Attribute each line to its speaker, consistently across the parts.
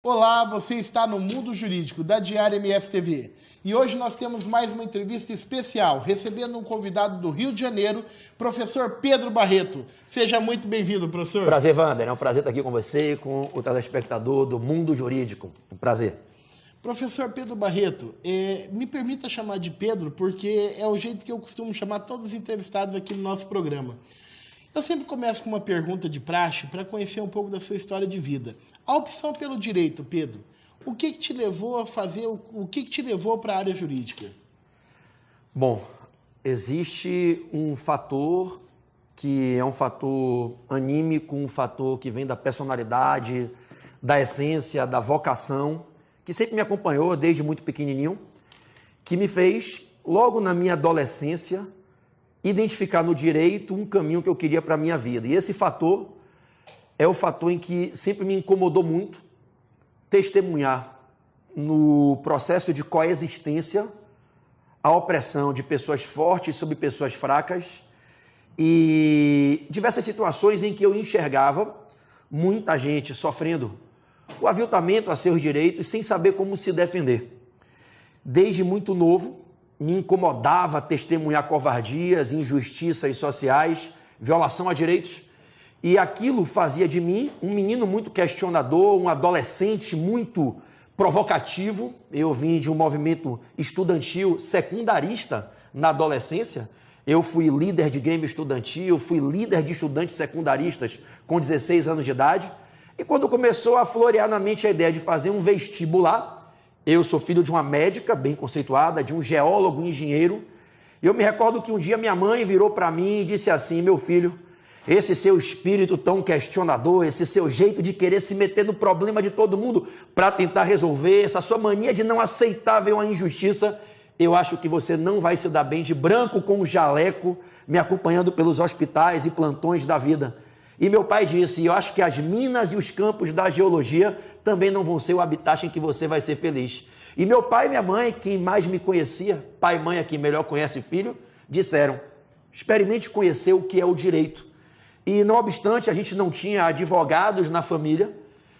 Speaker 1: Olá, você está no Mundo Jurídico da Diário MS TV. E hoje nós temos mais uma entrevista especial, recebendo um convidado do Rio de Janeiro, professor Pedro Barreto. Seja muito bem-vindo, professor.
Speaker 2: Prazer, Wander. É um prazer estar aqui com você e com o telespectador do Mundo Jurídico. Um prazer.
Speaker 1: Professor Pedro Barreto, me permita chamar de Pedro, porque é o jeito que eu costumo chamar todos os entrevistados aqui no nosso programa. Eu sempre começo com uma pergunta de praxe para conhecer um pouco da sua história de vida. A opção pelo direito, Pedro, o que te levou a fazer, o que te levou para a área jurídica?
Speaker 2: Bom, existe um fator que é um fator anímico, um fator que vem da personalidade, da essência, da vocação, que sempre me acompanhou desde muito pequenininho, que me fez, logo na minha adolescência, identificar no direito um caminho que eu queria para a minha vida. E esse fator é o fator em que sempre me incomodou muito testemunhar no processo de coexistência a opressão de pessoas fortes sobre pessoas fracas e diversas situações em que eu enxergava muita gente sofrendo o aviltamento a seus direitos sem saber como se defender. Desde muito novo, me incomodava testemunhar covardias, injustiças sociais, violação a direitos. E aquilo fazia de mim um menino muito questionador, um adolescente muito provocativo. Eu vim de um movimento estudantil secundarista na adolescência. Eu fui líder de grêmio estudantil, fui líder de estudantes secundaristas com 16 anos de idade. E quando começou a florear na mente a ideia de fazer um vestibular, eu sou filho de uma médica bem conceituada, de um geólogo, engenheiro. Eu me recordo que um dia minha mãe virou para mim e disse assim: meu filho, esse seu espírito tão questionador, esse seu jeito de querer se meter no problema de todo mundo para tentar resolver, essa sua mania de não aceitar ver uma injustiça, eu acho que você não vai se dar bem de branco com um jaleco, me acompanhando pelos hospitais e plantões da vida. E meu pai disse: eu acho que as minas e os campos da geologia também não vão ser o habitat em que você vai ser feliz. E meu pai e minha mãe, quem mais me conhecia, pai e mãe é quem melhor conhece filho, disseram: experimente conhecer o que é o direito. E não obstante, a gente não tinha advogados na família.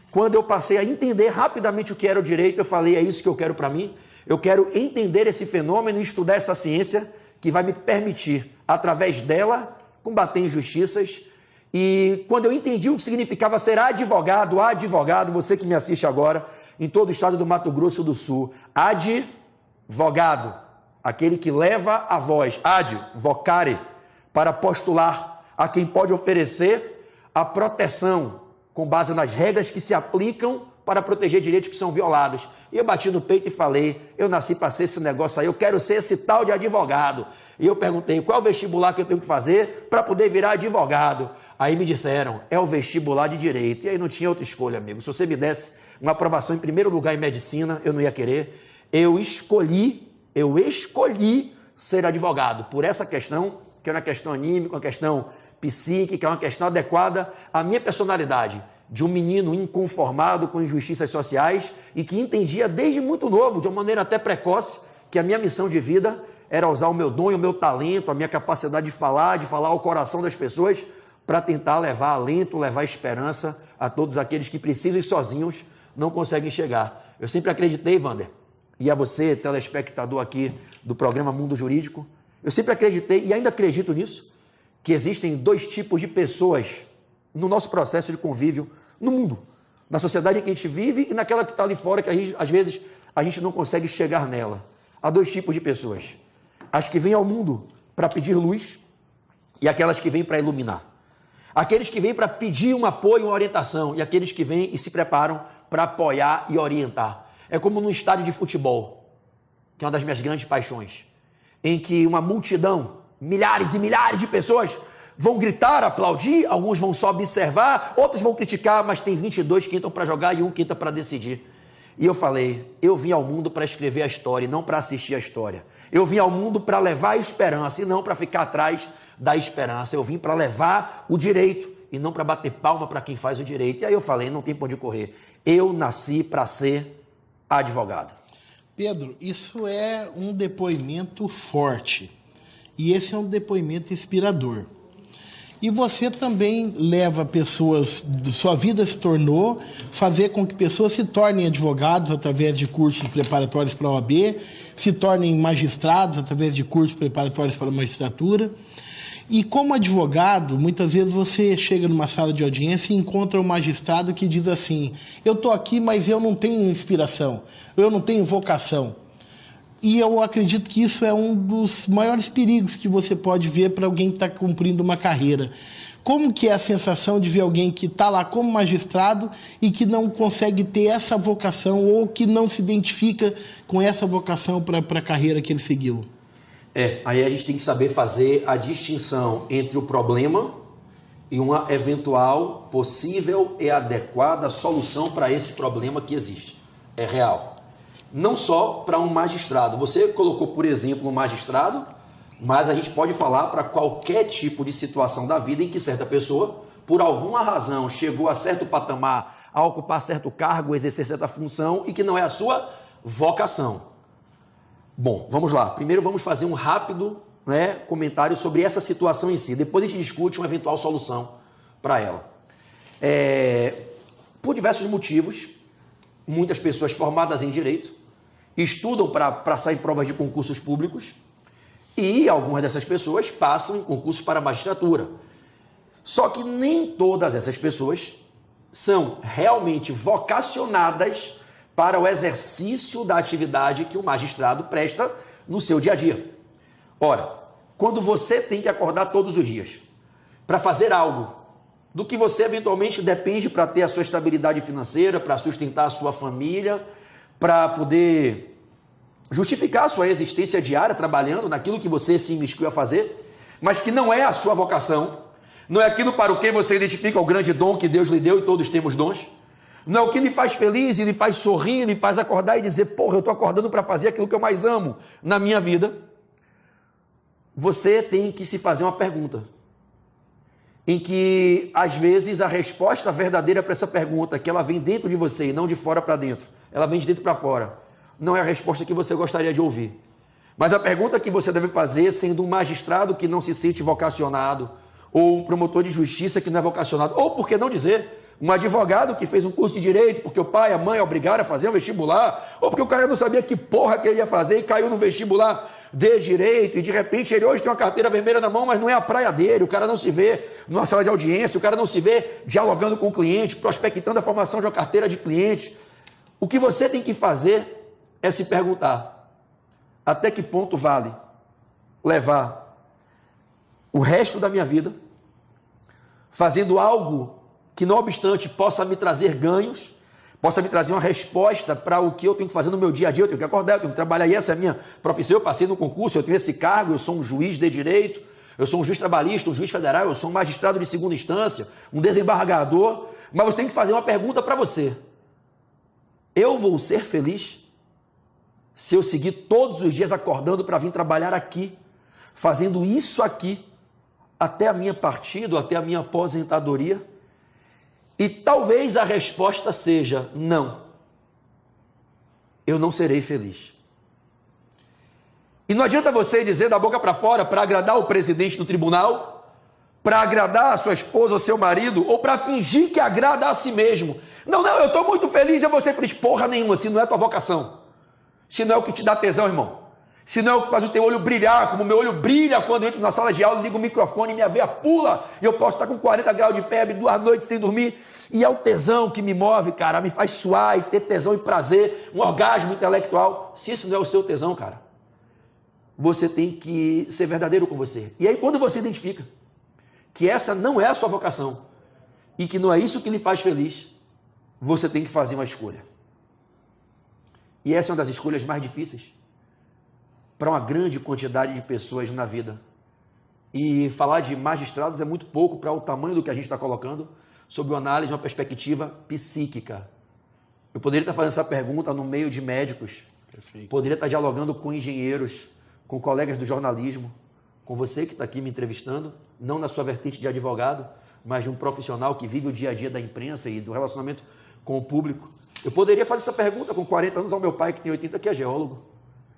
Speaker 2: Quando eu passei a entender rapidamente o que era o direito, eu falei: é isso que eu quero para mim. Eu quero entender esse fenômeno e estudar essa ciência que vai me permitir, através dela, combater injustiças. E quando eu entendi o que significava ser advogado, você que me assiste agora, em todo o estado do Mato Grosso do Sul, advogado, aquele que leva a voz, advocare, para postular a quem pode oferecer a proteção com base nas regras que se aplicam para proteger direitos que são violados. E eu bati no peito e falei: eu nasci para ser esse negócio aí, eu quero ser esse tal de advogado. E eu perguntei: qual é o vestibular que eu tenho que fazer para poder virar advogado? Aí me disseram: é o vestibular de direito. E aí não tinha outra escolha, amigo. Se você me desse uma aprovação em primeiro lugar em medicina, eu não ia querer. Eu escolhi ser advogado por essa questão, que é uma questão anímica, uma questão psíquica, uma questão adequada à minha personalidade, de um menino inconformado com injustiças sociais e que entendia desde muito novo, de uma maneira até precoce, que a minha missão de vida era usar o meu dom e o meu talento, a minha capacidade de falar ao coração das pessoas, para tentar levar alento, levar esperança a todos aqueles que precisam e sozinhos não conseguem chegar. Eu sempre acreditei, Wander, e a você, telespectador aqui do programa Mundo Jurídico, eu sempre acreditei e ainda acredito nisso, que existem dois tipos de pessoas no nosso processo de convívio no mundo, na sociedade em que a gente vive e naquela que está ali fora, que às vezes a gente não consegue chegar nela. Há dois tipos de pessoas: as que vêm ao mundo para pedir luz e aquelas que vêm para iluminar. Aqueles que vêm para pedir um apoio, uma orientação, e aqueles que vêm e se preparam para apoiar e orientar. É como num estádio de futebol, que é uma das minhas grandes paixões, em que uma multidão, milhares e milhares de pessoas vão gritar, aplaudir, alguns vão só observar, outros vão criticar, mas tem 22 que entram para jogar e um que entra para decidir. E eu falei: eu vim ao mundo para escrever a história e não para assistir a história. Eu vim ao mundo para levar a esperança e não para ficar atrás da esperança. Eu vim para levar o direito e não para bater palma para quem faz o direito. E aí eu falei: não tem para onde correr. Eu nasci para ser advogado.
Speaker 1: Pedro, isso é um depoimento forte. E esse é um depoimento inspirador. E você também leva pessoas, sua vida se tornou fazer com que pessoas se tornem advogados através de cursos preparatórios para a OAB, se tornem magistrados através de cursos preparatórios para a magistratura. E como advogado, muitas vezes você chega numa sala de audiência e encontra um magistrado que diz assim: eu estou aqui, mas eu não tenho inspiração, eu não tenho vocação. E eu acredito que isso é um dos maiores perigos que você pode ver para alguém que está cumprindo uma carreira. Como que é a sensação de ver alguém que está lá como magistrado e que não consegue ter essa vocação ou que não se identifica com essa vocação para a carreira que ele seguiu?
Speaker 2: Aí a gente tem que saber fazer a distinção entre o problema e uma eventual, possível e adequada solução para esse problema que existe. É real. Não só para um magistrado. Você colocou, por exemplo, um magistrado, mas a gente pode falar para qualquer tipo de situação da vida em que certa pessoa, por alguma razão, chegou a certo patamar, a ocupar certo cargo, exercer certa função e que não é a sua vocação. Bom, vamos lá. Primeiro vamos fazer um rápido comentário sobre essa situação em si. Depois a gente discute uma eventual solução para ela. Por diversos motivos, muitas pessoas formadas em direito estudam para sair em provas de concursos públicos e algumas dessas pessoas passam em concursos para a magistratura. Só que nem todas essas pessoas são realmente vocacionadas para o exercício da atividade que o magistrado presta no seu dia a dia. Ora, quando você tem que acordar todos os dias para fazer algo do que você eventualmente depende para ter a sua estabilidade financeira, para sustentar a sua família, para poder justificar a sua existência diária trabalhando naquilo que você se imiscuiu a fazer, mas que não é a sua vocação, não é aquilo para o que você identifica o grande dom que Deus lhe deu e todos temos dons, não é o que lhe faz feliz e lhe faz sorrir, lhe faz acordar e dizer: porra, eu estou acordando para fazer aquilo que eu mais amo na minha vida. Você tem que se fazer uma pergunta, em que, às vezes, a resposta verdadeira para essa pergunta, que ela vem dentro de você e não de fora para dentro, ela vem de dentro para fora, não é a resposta que você gostaria de ouvir. Mas a pergunta que você deve fazer, sendo um magistrado que não se sente vocacionado, ou um promotor de justiça que não é vocacionado, ou, por que não dizer, um advogado que fez um curso de direito porque o pai e a mãe obrigaram a fazer um vestibular, ou porque o cara não sabia que porra que ele ia fazer e caiu no vestibular de direito, e de repente ele hoje tem uma carteira vermelha na mão, mas não é a praia dele, o cara não se vê numa sala de audiência, o cara não se vê dialogando com o cliente, prospectando a formação de uma carteira de cliente. O que você tem que fazer é se perguntar: até que ponto vale levar o resto da minha vida fazendo algo que, não obstante, possa me trazer ganhos, possa me trazer uma resposta para o que eu tenho que fazer no meu dia a dia. Eu tenho que acordar, eu tenho que trabalhar, e essa é a minha profissão. Eu passei no concurso, eu tenho esse cargo, eu sou um juiz de direito, eu sou um juiz trabalhista, um juiz federal, eu sou um magistrado de segunda instância, um desembargador. Mas você tem que fazer uma pergunta para você: eu vou ser feliz se eu seguir todos os dias acordando para vir trabalhar aqui, fazendo isso aqui, até a minha partida, até a minha aposentadoria? E talvez a resposta seja: não, eu não serei feliz. E não adianta você dizer da boca para fora para agradar o presidente do tribunal, para agradar a sua esposa, o seu marido, ou para fingir que agrada a si mesmo. Não, eu estou muito feliz, eu vou ser feliz. Porra nenhuma, se não é a tua vocação, se não é o que te dá tesão, irmão, se não é o que faz o teu olho brilhar, como o meu olho brilha quando eu entro na sala de aula, ligo o microfone e minha veia pula, e eu posso estar com 40 graus de febre, 2 noites sem dormir, e é o tesão que me move, cara, me faz suar e ter tesão e prazer, um orgasmo intelectual. Se isso não é o seu tesão, cara, você tem que ser verdadeiro com você. E aí, quando você identifica que essa não é a sua vocação e que não é isso que lhe faz feliz, você tem que fazer uma escolha. E essa é uma das escolhas mais difíceis para uma grande quantidade de pessoas na vida. E falar de magistrados é muito pouco para o tamanho do que a gente está colocando sob uma análise, uma perspectiva psíquica. Eu poderia estar fazendo essa pergunta no meio de médicos, Perfeito. Poderia estar dialogando com engenheiros, com colegas do jornalismo, com você que está aqui me entrevistando, não na sua vertente de advogado, mas de um profissional que vive o dia a dia da imprensa e do relacionamento com o público. Eu poderia fazer essa pergunta com 40 anos ao meu pai, que tem 80, que é geólogo.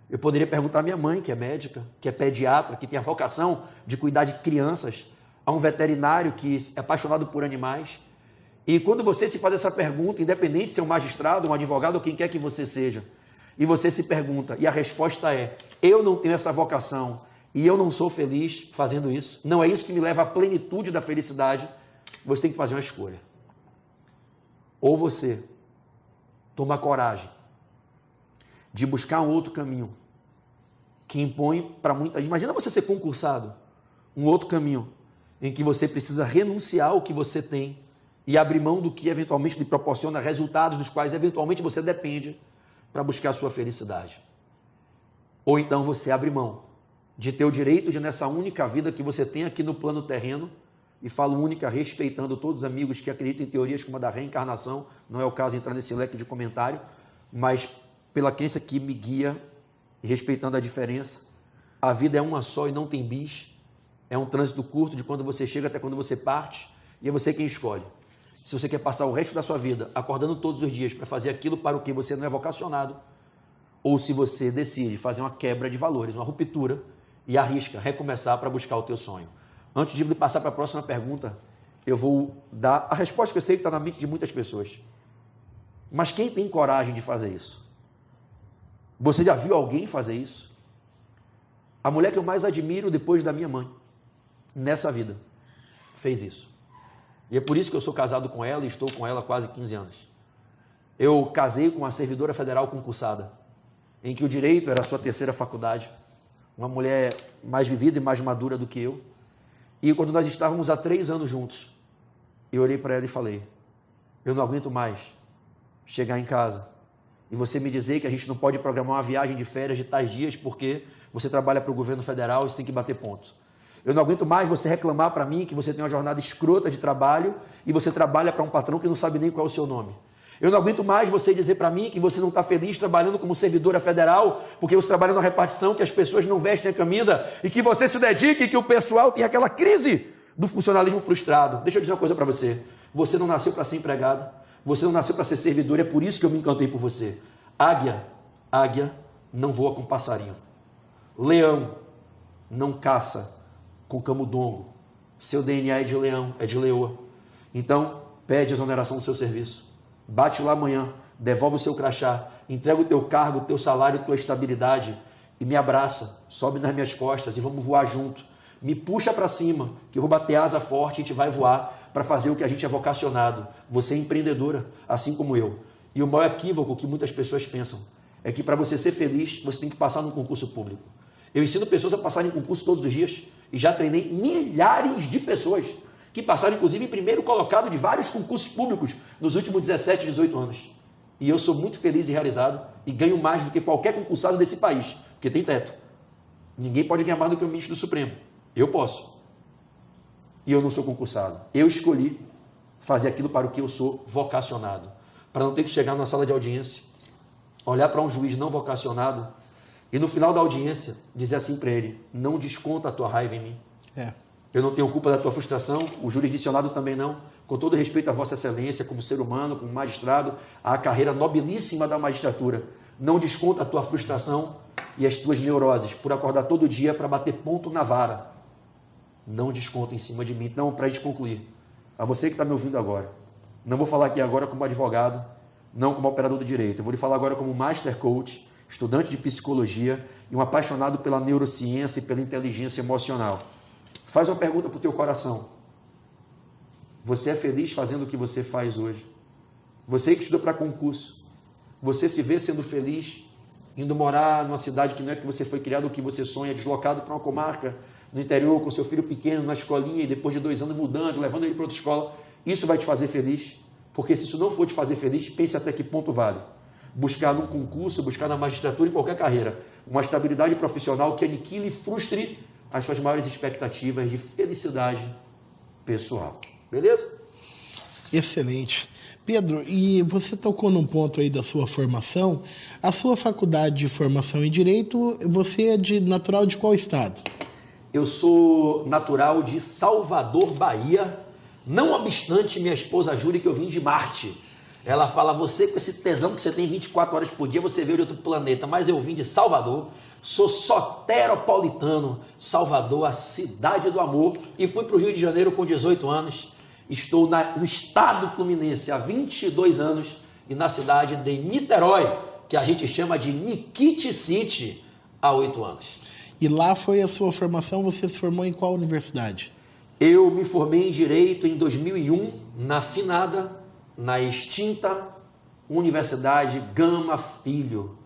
Speaker 2: Eu poderia perguntar à minha mãe, que é médica, que é pediatra, que tem a vocação de cuidar de crianças, a um veterinário que é apaixonado por animais. E quando você se faz essa pergunta, independente se é um magistrado, um advogado ou quem quer que você seja, e você se pergunta, e a resposta é, eu não tenho essa vocação e eu não sou feliz fazendo isso, não é isso que me leva à plenitude da felicidade, você tem que fazer uma escolha. Ou você toma coragem de buscar um outro caminho que impõe para muita gente. Imagina você ser concursado, um outro caminho em que você precisa renunciar ao que você tem e abrir mão do que eventualmente lhe proporciona resultados dos quais eventualmente você depende para buscar a sua felicidade. Ou então você abre mão de ter o direito de, nessa única vida que você tem aqui no plano terreno, e falo única respeitando todos os amigos que acreditam em teorias como a da reencarnação, não é o caso de entrar nesse leque de comentário, mas pela crença que me guia, e respeitando a diferença, a vida é uma só e não tem bis, é um trânsito curto de quando você chega até quando você parte, e é você quem escolhe. Se você quer passar o resto da sua vida acordando todos os dias para fazer aquilo para o que você não é vocacionado, ou se você decide fazer uma quebra de valores, uma ruptura, e arrisca recomeçar para buscar o teu sonho. Antes de passar para a próxima pergunta, eu vou dar a resposta que eu sei que está na mente de muitas pessoas. Mas quem tem coragem de fazer isso? Você já viu alguém fazer isso? A mulher que eu mais admiro depois da minha mãe, nessa vida, fez isso. E é por isso que eu sou casado com ela e estou com ela há quase 15 anos. Eu casei com uma servidora federal concursada, em que o direito era a sua terceira faculdade, uma mulher mais vivida e mais madura do que eu. E quando nós estávamos há 3 anos juntos, eu olhei para ela e falei, eu não aguento mais chegar em casa e você me dizer que a gente não pode programar uma viagem de férias de tais dias porque você trabalha para o governo federal e você tem que bater ponto. Eu não aguento mais você reclamar para mim que você tem uma jornada escrota de trabalho e você trabalha para um patrão que não sabe nem qual é o seu nome. Eu não aguento mais você dizer para mim que você não está feliz trabalhando como servidora federal porque você trabalha numa repartição que as pessoas não vestem a camisa e que você se dedique e que o pessoal tem aquela crise do funcionalismo frustrado. Deixa eu dizer uma coisa para você. Você não nasceu para ser empregado. Você não nasceu para ser servidor. É por isso que eu me encantei por você. Águia não voa com passarinho. Leão não caça com camundongo. Seu DNA é de leão, é de leoa. Então, pede exoneração do seu serviço. Bate lá amanhã, devolve o seu crachá, entrega o teu cargo, o teu salário, a tua estabilidade e me abraça, sobe nas minhas costas e vamos voar junto. Me puxa para cima, que eu vou bater asa forte e a gente vai voar para fazer o que a gente é vocacionado. Você é empreendedora, assim como eu. E o maior equívoco que muitas pessoas pensam é que para você ser feliz, você tem que passar num concurso público. Eu ensino pessoas a passarem em concurso todos os dias e já treinei milhares de pessoas que passaram, inclusive, em primeiro colocado de vários concursos públicos nos últimos 17, 18 anos. E eu sou muito feliz e realizado e ganho mais do que qualquer concursado desse país, porque tem teto. Ninguém pode ganhar mais do que o ministro do Supremo. Eu posso. E eu não sou concursado. Eu escolhi fazer aquilo para o que eu sou vocacionado. Para não ter que chegar numa sala de audiência, olhar para um juiz não vocacionado e no final da audiência dizer assim para ele, não desconta a tua raiva em mim. Eu não tenho culpa da tua frustração, o jurisdicionado também não. Com todo respeito à vossa excelência, como ser humano, como magistrado, à carreira nobilíssima da magistratura. Não desconta a tua frustração e as tuas neuroses por acordar todo dia para bater ponto na vara. Não desconta em cima de mim. Então, para a gente concluir, a você que está me ouvindo agora, não vou falar aqui agora como advogado, não como operador do direito. Eu vou lhe falar agora como master coach, estudante de psicologia e um apaixonado pela neurociência e pela inteligência emocional. Faz uma pergunta para o teu coração. Você é feliz fazendo o que você faz hoje? Você que estudou para concurso, você se vê sendo feliz indo morar numa cidade que não é que você foi criado, o que você sonha, deslocado para uma comarca no interior com seu filho pequeno na escolinha e depois de 2 anos mudando, levando ele para outra escola? Isso vai te fazer feliz? Porque se isso não for te fazer feliz, pense até que ponto vale. Buscar num concurso, buscar na magistratura, em qualquer carreira, uma estabilidade profissional que aniquile e frustre as suas maiores expectativas de felicidade pessoal. Beleza?
Speaker 1: Excelente. Pedro, e você tocou num ponto aí da sua formação. A sua faculdade de formação em Direito, você é natural de qual estado?
Speaker 2: Eu sou natural de Salvador, Bahia. Não obstante minha esposa jure que eu vim de Marte. Ela fala, você com esse tesão que você tem 24 horas por dia, você veio de outro planeta, mas eu vim de Salvador, sou soteropolitano, Salvador, a cidade do amor, e fui para o Rio de Janeiro com 18 anos, estou no estado fluminense há 22 anos, e na cidade de Niterói, que a gente chama de Nikiti City, há 8 anos.
Speaker 1: E lá foi a sua formação, você se formou em qual universidade?
Speaker 2: Eu me formei em Direito em 2001, na finada, na extinta Universidade Gama Filho.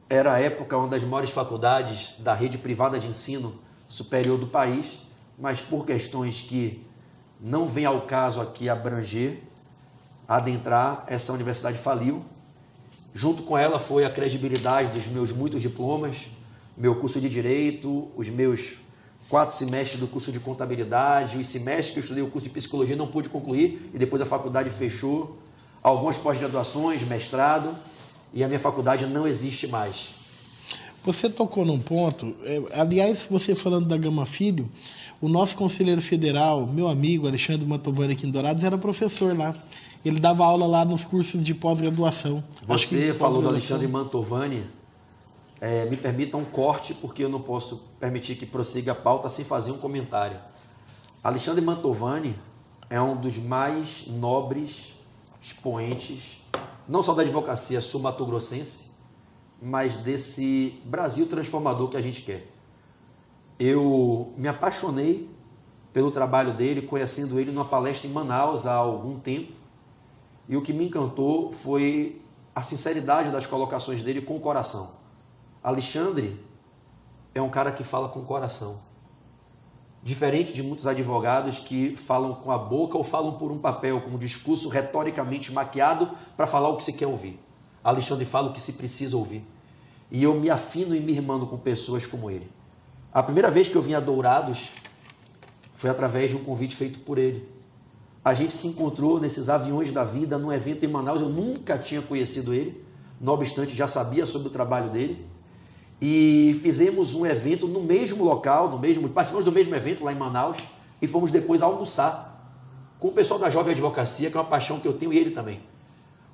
Speaker 2: Era a época uma das maiores faculdades da rede privada de ensino superior do país, mas por questões que não vem ao caso aqui abranger, adentrar, essa universidade faliu. Junto com ela foi a credibilidade dos meus muitos diplomas, meu curso de Direito, os meus 4 semestres do curso de Contabilidade, os semestres que eu estudei o curso de Psicologia não pude concluir e depois a faculdade fechou, algumas pós-graduações, mestrado, e a minha faculdade não existe mais.
Speaker 1: Você tocou num ponto, aliás, você falando da Gama Filho, o nosso conselheiro federal, meu amigo Alexandre Mantovani aqui em Dourados, era professor lá. Ele dava aula lá nos cursos de pós-graduação.
Speaker 2: Você falou do Alexandre Mantovani, me permita um corte, porque eu não posso permitir que prossiga a pauta sem fazer um comentário. Alexandre Mantovani é um dos mais nobres expoentes, não só da advocacia sul-mato-grossense, mas desse Brasil transformador que a gente quer. Eu me apaixonei pelo trabalho dele, conhecendo ele numa palestra em Manaus há algum tempo, e o que me encantou foi a sinceridade das colocações dele com o coração. Alexandre é um cara que fala com o coração. Diferente de muitos advogados que falam com a boca ou falam por um papel, com um discurso retoricamente maquiado para falar o que se quer ouvir. Alexandre fala o que se precisa ouvir. E eu me afino e me irmando com pessoas como ele. A primeira vez que eu vim a Dourados foi através de um convite feito por ele. A gente se encontrou nesses aviões da vida, num evento em Manaus. Eu nunca tinha conhecido ele, não obstante já sabia sobre o trabalho dele. E fizemos um evento no mesmo local, participamos do mesmo evento lá em Manaus e fomos depois almoçar com o pessoal da Jovem Advocacia, que é uma paixão que eu tenho, e ele também.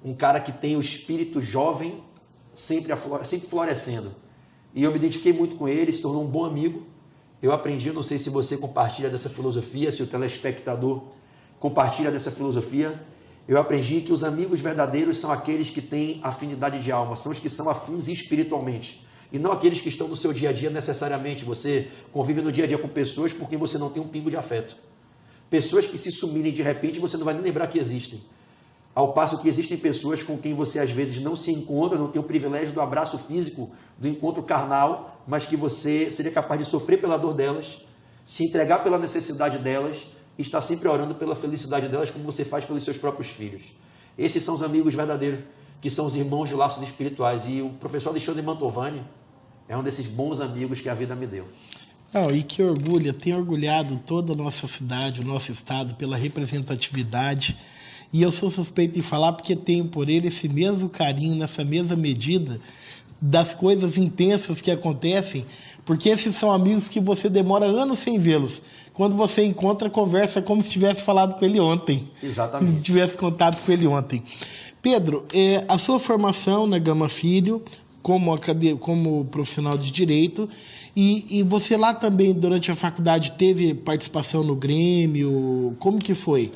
Speaker 2: Um cara que tem o espírito jovem sempre florescendo. E eu me identifiquei muito com ele, se tornou um bom amigo. Eu aprendi, não sei se você compartilha dessa filosofia, se o telespectador compartilha dessa filosofia, eu aprendi que os amigos verdadeiros são aqueles que têm afinidade de alma, são os que são afins espiritualmente. E não aqueles que estão no seu dia a dia necessariamente. Você convive no dia a dia com pessoas por quem você não tem um pingo de afeto. Pessoas que se sumirem de repente, você não vai nem lembrar que existem. Ao passo que existem pessoas com quem você às vezes não se encontra, não tem o privilégio do abraço físico, do encontro carnal, mas que você seria capaz de sofrer pela dor delas, se entregar pela necessidade delas e estar sempre orando pela felicidade delas, como você faz pelos seus próprios filhos. Esses são os amigos verdadeiros, que são os irmãos de laços espirituais. E o professor Alexandre Mantovani é um desses bons amigos que a vida me deu.
Speaker 1: Não, e que orgulho, tem orgulhado toda a nossa cidade, o nosso estado, pela representatividade. E eu sou suspeito em falar porque tenho por ele esse mesmo carinho, nessa mesma medida, das coisas intensas que acontecem, porque esses são amigos que você demora anos sem vê-los. Quando você encontra, conversa como se tivesse falado com ele ontem.
Speaker 2: Exatamente.
Speaker 1: Tivesse contato com ele ontem. Pedro, a sua formação na Gama Filho, como profissional de Direito, e você lá também, durante a faculdade, teve participação no Grêmio? Como que foi?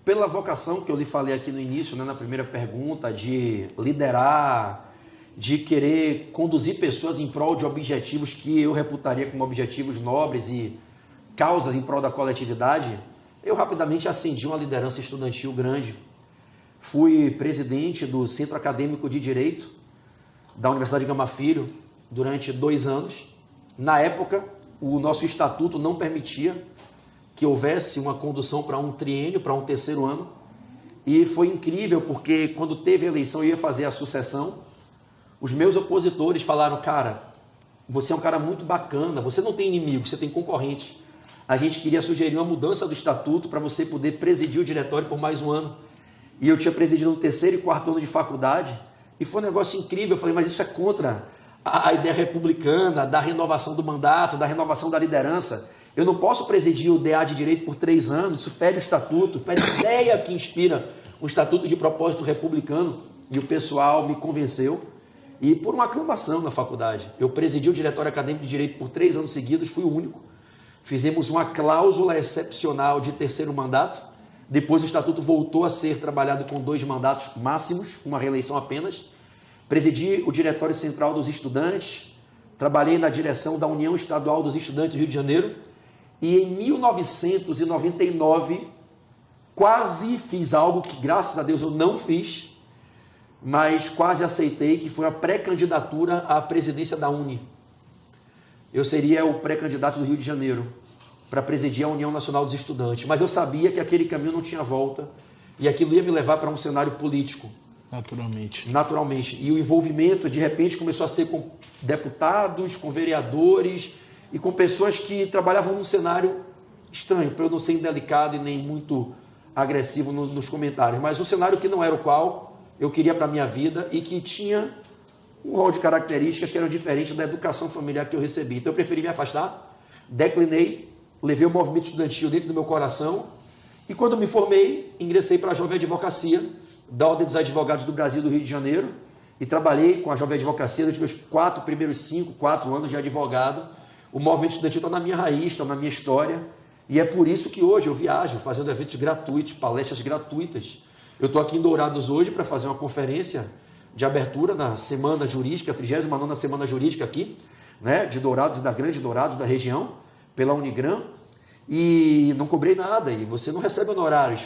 Speaker 2: Pela vocação que eu lhe falei aqui no início, né, na primeira pergunta, de liderar, de querer conduzir pessoas em prol de objetivos que eu reputaria como objetivos nobres e causas em prol da coletividade, eu rapidamente ascendi uma liderança estudantil grande. Fui presidente do Centro Acadêmico de Direito da Universidade Gama Filho durante 2 anos. Na época, o nosso estatuto não permitia que houvesse uma condução para um triênio, para um 3º ano. E foi incrível, porque quando teve a eleição, eu ia fazer a sucessão. Os meus opositores falaram, cara, você é um cara muito bacana, você não tem inimigo, você tem concorrente. A gente queria sugerir uma mudança do estatuto para você poder presidir o diretório por mais um ano. E eu tinha presidido no 3º e 4º ano de faculdade, e foi um negócio incrível. Eu falei, mas isso é contra a ideia republicana, da renovação do mandato, da renovação da liderança. Eu não posso presidir o DA de Direito por 3 anos, isso fere o estatuto, fere a ideia que inspira o Estatuto de Propósito Republicano. E o pessoal me convenceu. E por uma aclamação na faculdade. Eu presidi o Diretório Acadêmico de Direito por 3 anos seguidos, fui o único. Fizemos uma cláusula excepcional de 3º mandato. Depois o Estatuto voltou a ser trabalhado com 2 mandatos máximos, uma reeleição apenas. Presidi o Diretório Central dos Estudantes. Trabalhei na direção da União Estadual dos Estudantes do Rio de Janeiro. E em 1999, quase fiz algo que, graças a Deus, eu não fiz, mas quase aceitei, que foi a pré-candidatura à presidência da UNE. Eu seria o pré-candidato do Rio de Janeiro para presidir a União Nacional dos Estudantes, mas eu sabia que aquele caminho não tinha volta e aquilo ia me levar para um cenário político. Naturalmente. E o envolvimento, de repente, começou a ser com deputados, com vereadores e com pessoas que trabalhavam num cenário estranho, para eu não ser indelicado e nem muito agressivo nos comentários, mas um cenário que não era o qual eu queria para a minha vida e que tinha um rol de características que eram diferentes da educação familiar que eu recebi. Então eu preferi me afastar, declinei, levei o movimento estudantil dentro do meu coração e quando me formei, ingressei para a Jovem Advocacia da Ordem dos Advogados do Brasil do Rio de Janeiro e trabalhei com a Jovem Advocacia durante meus 4 anos de advogado. O movimento estudantil está na minha raiz, está na minha história e é por isso que hoje eu viajo fazendo eventos gratuitos, palestras gratuitas. Eu estou aqui em Dourados hoje para fazer uma conferência de abertura na Semana Jurídica, a 39ª Semana Jurídica aqui, né, de Dourados e da Grande Dourados, da região, pela Unigran, e não cobrei nada, e você não recebe honorários.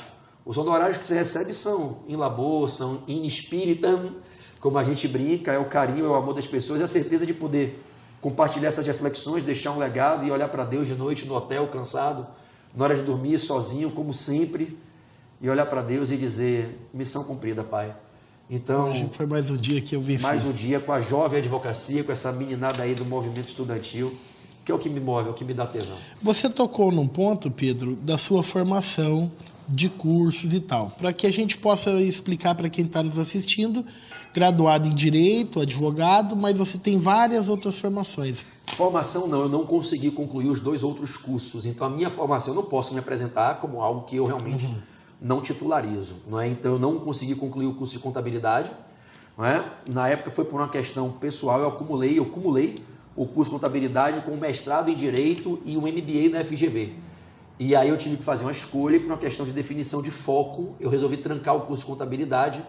Speaker 2: Os honorários que você recebe são in labor, são in spiritam, como a gente brinca, é o carinho, é o amor das pessoas, é a certeza de poder compartilhar essas reflexões, deixar um legado e olhar para Deus de noite no hotel, cansado, na hora de dormir, sozinho, como sempre, e olhar para Deus e dizer, missão cumprida, Pai. Então,
Speaker 1: hoje foi mais um dia que eu venci.
Speaker 2: Mais um dia com a Jovem Advocacia, com essa meninada aí do movimento estudantil, que é o que me move, é o que me dá tesão.
Speaker 1: Você tocou num ponto, Pedro, da sua formação de cursos e tal, para que a gente possa explicar para quem está nos assistindo, graduado em Direito, advogado, mas você tem várias outras formações.
Speaker 2: Formação não, eu não consegui concluir os 2 outros cursos, então a minha formação eu não posso me apresentar como algo que eu realmente não titularizo, não é? Então eu não consegui concluir o curso de contabilidade, não é? Na época foi por uma questão pessoal, eu acumulei o curso de contabilidade com um mestrado em Direito e um MBA na FGV. E aí eu tive que fazer uma escolha e por uma questão de definição de foco, eu resolvi trancar o curso de contabilidade,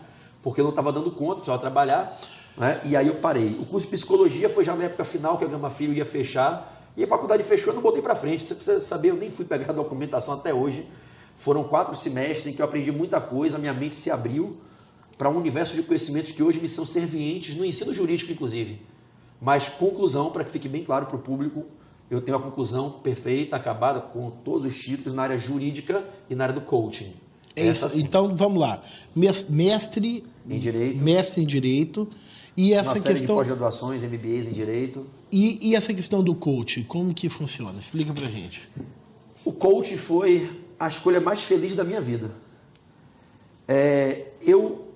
Speaker 2: porque eu não estava dando conta, precisava trabalhar, né? E aí eu parei. O curso de psicologia foi já na época final que a Gama Filho ia fechar, e a faculdade fechou, eu não botei para frente. Você precisa saber, eu nem fui pegar a documentação até hoje. Foram 4 semestres em que eu aprendi muita coisa, minha mente se abriu para um universo de conhecimentos que hoje me são servientes no ensino jurídico, inclusive. Mas, conclusão, para que fique bem claro para o público, eu tenho a conclusão perfeita, acabada, com todos os títulos na área jurídica e na área do coaching.
Speaker 1: É isso. Então, vamos lá. Mestre
Speaker 2: em Direito.
Speaker 1: Mestre em Direito. E essa
Speaker 2: uma série
Speaker 1: questão
Speaker 2: de pós-graduações, MBAs em Direito.
Speaker 1: E essa questão do coaching, como que funciona? Explica para a gente.
Speaker 2: O coaching foi a escolha mais feliz da minha vida. Eu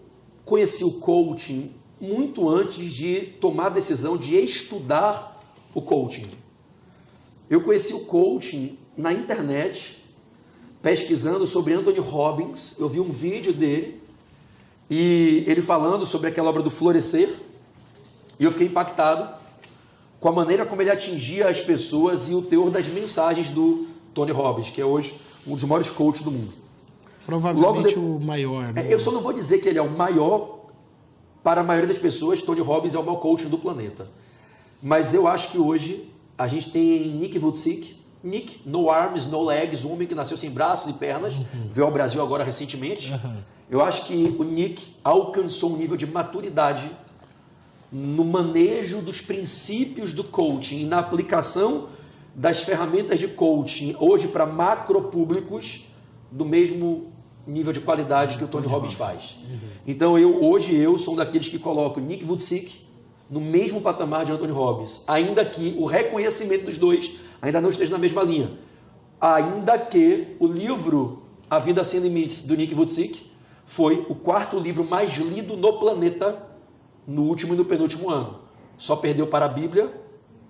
Speaker 2: conheci o coaching muito antes de tomar a decisão de estudar o coaching. Eu conheci o coaching na internet, pesquisando sobre Anthony Robbins. Eu vi um vídeo dele e ele falando sobre aquela obra do Florescer e eu fiquei impactado com a maneira como ele atingia as pessoas e o teor das mensagens do Tony Robbins, que é hoje um dos maiores coaches do mundo.
Speaker 1: Provavelmente o maior. Né?
Speaker 2: Eu só não vou dizer que ele é o maior. Para a maioria das pessoas, Tony Robbins é o maior coach do planeta. Mas eu acho que hoje a gente tem Nick Vujicic, Nick, no arms, no legs, um homem que nasceu sem braços e pernas, veio ao Brasil agora recentemente. Eu acho que o Nick alcançou um nível de maturidade no manejo dos princípios do coaching e na aplicação das ferramentas de coaching hoje para macro públicos do mesmo nível de qualidade que o Tony Robbins faz. Então hoje eu sou um daqueles que coloco Nick Vujicic no mesmo patamar de Anthony Robbins, ainda que o reconhecimento dos dois ainda não esteja na mesma linha, ainda que o livro A Vida Sem Limites do Nick Vujicic foi o 4º livro mais lido no planeta no último e no penúltimo ano. Só perdeu para a Bíblia,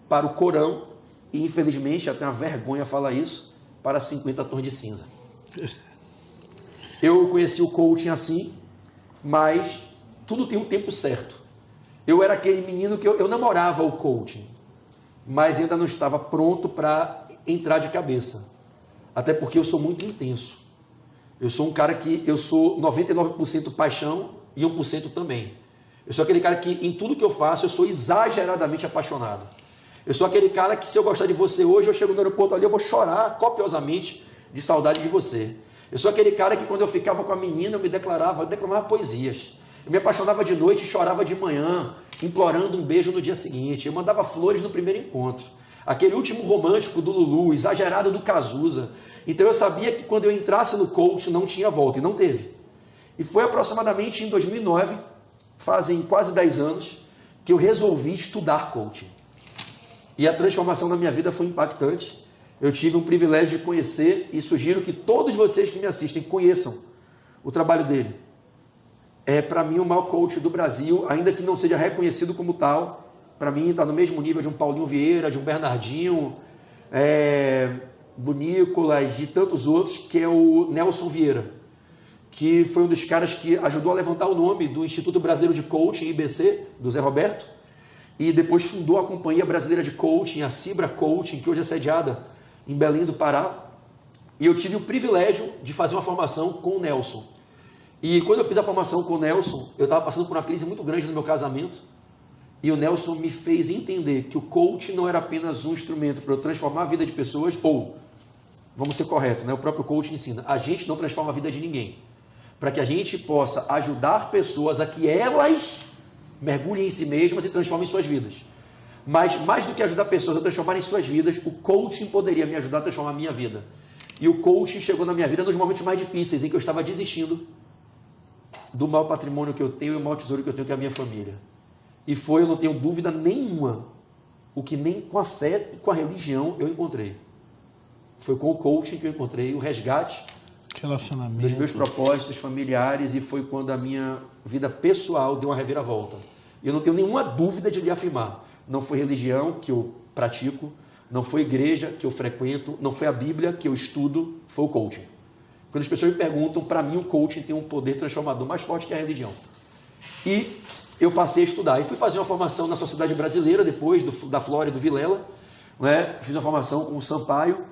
Speaker 2: para o Corão e infelizmente, eu tenho uma vergonha falar isso, para 50 tons de cinza. Eu conheci o coaching assim, mas tudo tem um tempo certo. Eu era aquele menino que eu namorava o coaching, mas ainda não estava pronto para entrar de cabeça. Até porque eu sou muito intenso. Eu sou um cara que eu sou 99% paixão e 1% também. Eu sou aquele cara que em tudo que eu faço eu sou exageradamente apaixonado. Eu sou aquele cara que se eu gostar de você hoje, eu chego no aeroporto ali, eu vou chorar copiosamente de saudade de você. Eu sou aquele cara que quando eu ficava com a menina, eu declamava poesias. Eu me apaixonava de noite e chorava de manhã, implorando um beijo no dia seguinte. Eu mandava flores no primeiro encontro. Aquele último romântico do Lulu, exagerado do Cazuza. Então eu sabia que quando eu entrasse no coaching não tinha volta, e não teve. E foi aproximadamente em 2009, fazem quase 10 anos, que eu resolvi estudar coaching. E a transformação na minha vida foi impactante. Eu tive um privilégio de conhecer e sugiro que todos vocês que me assistem conheçam o trabalho dele. É, para mim, o maior coach do Brasil, ainda que não seja reconhecido como tal. Para mim, está no mesmo nível de um Paulinho Vieira, de um Bernardinho, do Nicolas, de tantos outros, que é o Nelson Vieira, que foi um dos caras que ajudou a levantar o nome do Instituto Brasileiro de Coaching, IBC, do Zé Roberto, e depois fundou a Companhia Brasileira de Coaching, a Cibra Coaching, que hoje é sediada em Belém do Pará. E eu tive o privilégio de fazer uma formação com o Nelson. E quando eu fiz a formação com o Nelson, eu estava passando por uma crise muito grande no meu casamento, e o Nelson me fez entender que o coaching não era apenas um instrumento para eu transformar a vida de pessoas, ou, vamos ser corretos, né? O próprio coaching ensina, a gente não transforma a vida de ninguém, para que a gente possa ajudar pessoas a que elas mergulhem em si mesmas e transformem suas vidas. Mas mais do que ajudar pessoas a transformarem suas vidas, o coaching poderia me ajudar a transformar a minha vida. E o coaching chegou na minha vida nos momentos mais difíceis, em que eu estava desistindo do maior patrimônio que eu tenho e o maior tesouro que eu tenho, que é a minha família. E foi, eu não tenho dúvida nenhuma, o que nem com a fé e com a religião eu encontrei. Foi com o coaching que eu encontrei o resgate dos meus propósitos familiares, e foi quando a minha vida pessoal deu uma reviravolta. Eu não tenho nenhuma dúvida de lhe afirmar. Não foi religião que eu pratico, não foi igreja que eu frequento, não foi a Bíblia que eu estudo, foi o coaching. Quando as pessoas me perguntam, para mim o coaching tem um poder transformador mais forte que a religião. E eu passei a estudar. E fui fazer uma formação na Sociedade Brasileira, depois da Flora e do Vilela. Né? Fiz uma formação com o Sampaio.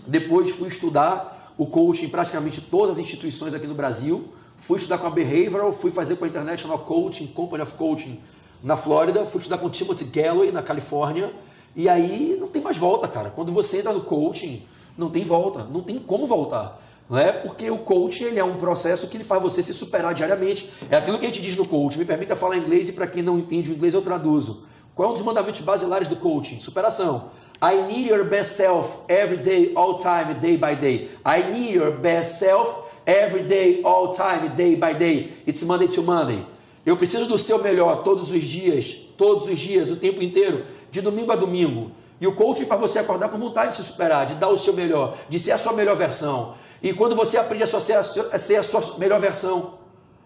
Speaker 2: Depois fui estudar o coaching em praticamente todas as instituições aqui no Brasil. Fui estudar com a Behavioral, fui fazer com a International Coaching, Company of Coaching na Flórida. Fui estudar com o Timothy Galloway na Califórnia. E aí não tem mais volta, cara. Quando você entra no coaching, não tem volta. Não tem como voltar. Não é? Porque o coaching, ele é um processo que ele faz você se superar diariamente. É aquilo que a gente diz no coaching. Me permita falar inglês, e para quem não entende o inglês eu traduzo. Qual é um dos mandamentos basilares do coaching? Superação. I need your best self every day, all time, day by day. I need your best self every day, all time, day by day. It's Monday to Monday. Eu preciso do seu melhor todos os dias, o tempo inteiro, de domingo a domingo. E o coaching faz você acordar com vontade de se superar, de dar o seu melhor, de ser a sua melhor versão. E quando você aprende a ser a sua melhor versão,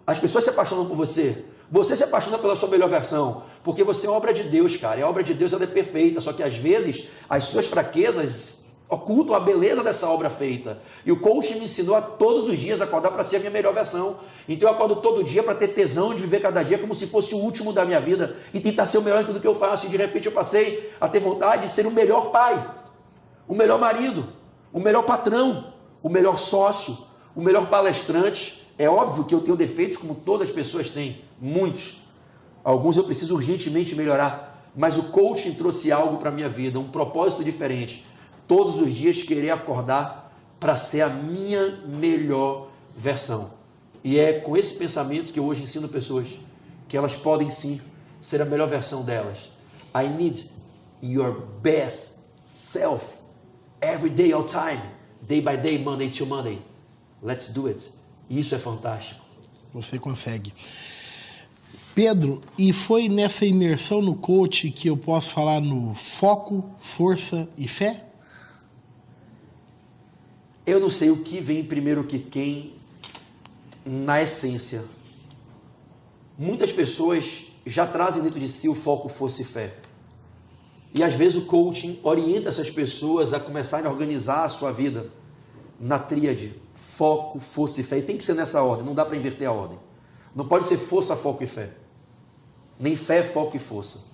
Speaker 2: as pessoas se apaixonam por você. Você se apaixona pela sua melhor versão, porque você é obra de Deus, cara. E a obra de Deus, ela é perfeita, só que às vezes as suas fraquezas ocultam a beleza dessa obra feita. E o coaching me ensinou a todos os dias acordar para ser a minha melhor versão. Então eu acordo todo dia para ter tesão de viver cada dia como se fosse o último da minha vida e tentar ser o melhor em tudo que eu faço. E de repente eu passei a ter vontade de ser o melhor pai, o melhor marido, o melhor patrão, o melhor sócio, o melhor palestrante. É óbvio que eu tenho defeitos como todas as pessoas têm, muitos. Alguns eu preciso urgentemente melhorar, mas o coaching trouxe algo para a minha vida, um propósito diferente. Todos os dias querer acordar para ser a minha melhor versão. E é com esse pensamento que eu hoje ensino pessoas que elas podem sim ser a melhor versão delas. I need your best self every day, all time. Day by day, Monday to Monday. Let's do it. Isso é fantástico.
Speaker 1: Você consegue. Pedro, e foi nessa imersão no coach que eu posso falar no foco, força e fé?
Speaker 2: Eu não sei o que vem primeiro que quem na essência. Muitas pessoas já trazem dentro de si o foco, força e fé. E às vezes o coaching orienta essas pessoas a começarem a organizar a sua vida na tríade foco, força e fé. E tem que ser nessa ordem, não dá para inverter a ordem. Não pode ser força, foco e fé. Nem fé, foco e força.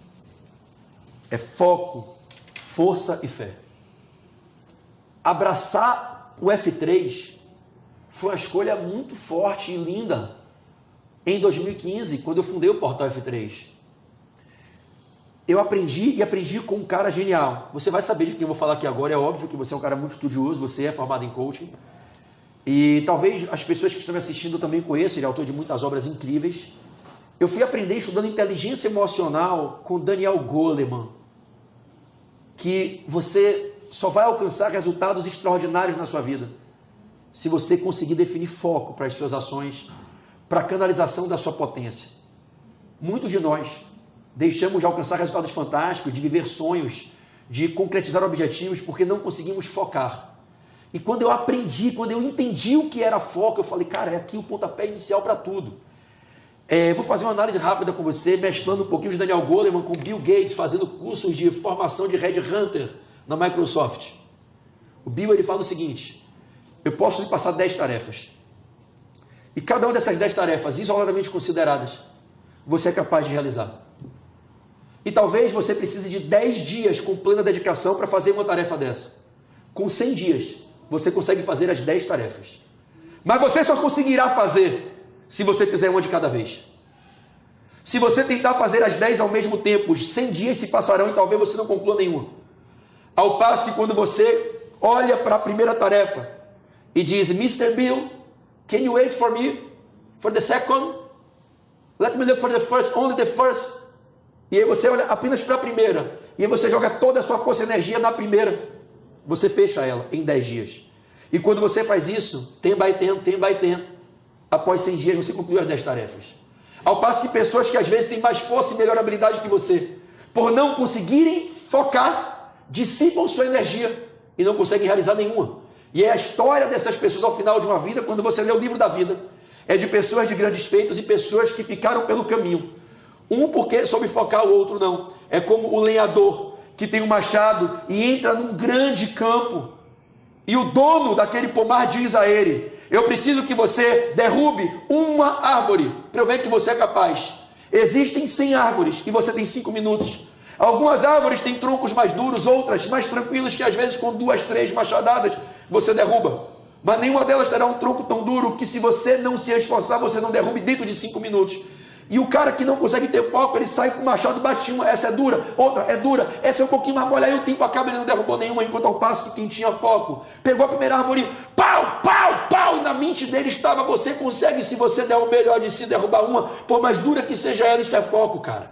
Speaker 2: É foco, força e fé. Abraçar o F3 foi uma escolha muito forte e linda em 2015, quando eu fundei o Portal F3. Eu aprendi com um cara genial. Você vai saber de quem eu vou falar aqui agora, é óbvio que você é um cara muito estudioso, você é formado em coaching. E talvez as pessoas que estão me assistindo também conheçam, ele é autor de muitas obras incríveis. Eu fui aprender estudando inteligência emocional com Daniel Goleman, que você só vai alcançar resultados extraordinários na sua vida se você conseguir definir foco para as suas ações, para a canalização da sua potência. Muitos de nós deixamos de alcançar resultados fantásticos, de viver sonhos, de concretizar objetivos, porque não conseguimos focar. E quando eu aprendi, quando eu entendi o que era foco, eu falei, cara, é aqui o pontapé inicial para tudo. Vou fazer uma análise rápida com você, mesclando um pouquinho de Daniel Goleman com Bill Gates, fazendo cursos de formação de Headhunter na Microsoft. O Bill ele fala o seguinte, eu posso lhe passar 10 tarefas. E cada uma dessas 10 tarefas, isoladamente consideradas, você é capaz de realizar. E talvez você precise de 10 dias com plena dedicação para fazer uma tarefa dessa. Com 100 dias, você consegue fazer as 10 tarefas. Mas você só conseguirá fazer se você fizer uma de cada vez. Se você tentar fazer as 10 ao mesmo tempo, os 100 dias se passarão e talvez você não conclua nenhuma. Ao passo que quando você olha para a primeira tarefa e diz, Mr. Bill, can you wait for me for the second? Let me look for the first, only the first. E aí você olha apenas para a primeira. E aí você joga toda a sua força e energia na primeira. Você fecha ela em 10 dias. E quando você faz isso, 10 by 10, após 100 dias você concluiu as 10 tarefas. Ao passo que pessoas que às vezes têm mais força e melhor habilidade que você, por não conseguirem focar, dissipam sua energia e não conseguem realizar nenhuma. E é a história dessas pessoas ao final de uma vida, quando você lê o livro da vida, é de pessoas de grandes feitos e pessoas que ficaram pelo caminho. Um porque soube focar, o outro não. É como o lenhador que tem um machado e entra num grande campo. E o dono daquele pomar diz a ele, eu preciso que você derrube uma árvore para eu ver que você é capaz. Existem 100 árvores e você tem 5 minutos. Algumas árvores têm troncos mais duros, outras mais tranquilos, que às vezes com 2, 3 machadadas você derruba. Mas nenhuma delas terá um tronco tão duro que se você não se esforçar, você não derrube dentro de 5 minutos. E o cara que não consegue ter foco, ele sai com o machado, bate uma, essa é dura, outra é dura, essa é um pouquinho mais mole, aí o tempo acaba, ele não derrubou nenhuma, enquanto ao passo que quem tinha foco, pegou a primeira árvore, pau, pau, pau, e na mente dele estava, você consegue, se você der o melhor de si, derrubar uma, por mais dura que seja ela, isso é foco, cara.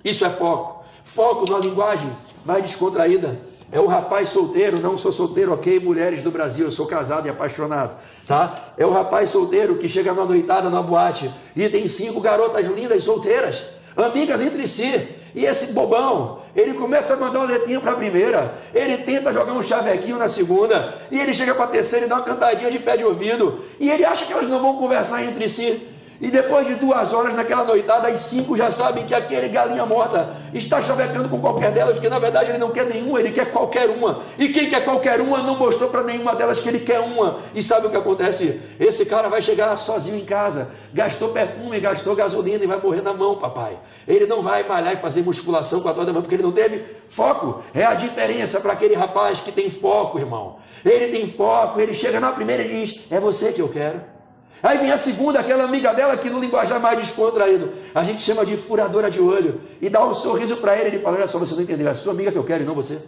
Speaker 2: Isso é foco. Foco na linguagem mais descontraída. É o rapaz solteiro, não sou solteiro, ok, mulheres do Brasil, eu sou casado e apaixonado, tá? É o rapaz solteiro que chega numa noitada, numa boate, e tem 5 garotas lindas solteiras, amigas entre si, e esse bobão, ele começa a mandar uma letrinha para a primeira, ele tenta jogar um chavequinho na segunda, e ele chega para a terceira e dá uma cantadinha de pé de ouvido, e ele acha que elas não vão conversar entre si. E depois de 2 horas naquela noitada, as 5 já sabem que aquele galinha morta está chavecando com qualquer delas, porque na verdade ele não quer nenhuma, ele quer qualquer uma. E quem quer qualquer uma não mostrou para nenhuma delas que ele quer uma. E sabe o que acontece? Esse cara vai chegar sozinho em casa, gastou perfume, gastou gasolina e vai morrer na mão, papai. Ele não vai malhar e fazer musculação com a toda da mão, porque ele não teve foco. É a diferença para aquele rapaz que tem foco, irmão. Ele tem foco, ele chega na primeira e diz, é você que eu quero. Aí vem a segunda, aquela amiga dela que no linguajar mais descontraído, a gente chama de furadora de olho, e dá um sorriso para ele, ele fala, olha só, você não entendeu, é a sua amiga que eu quero e não você,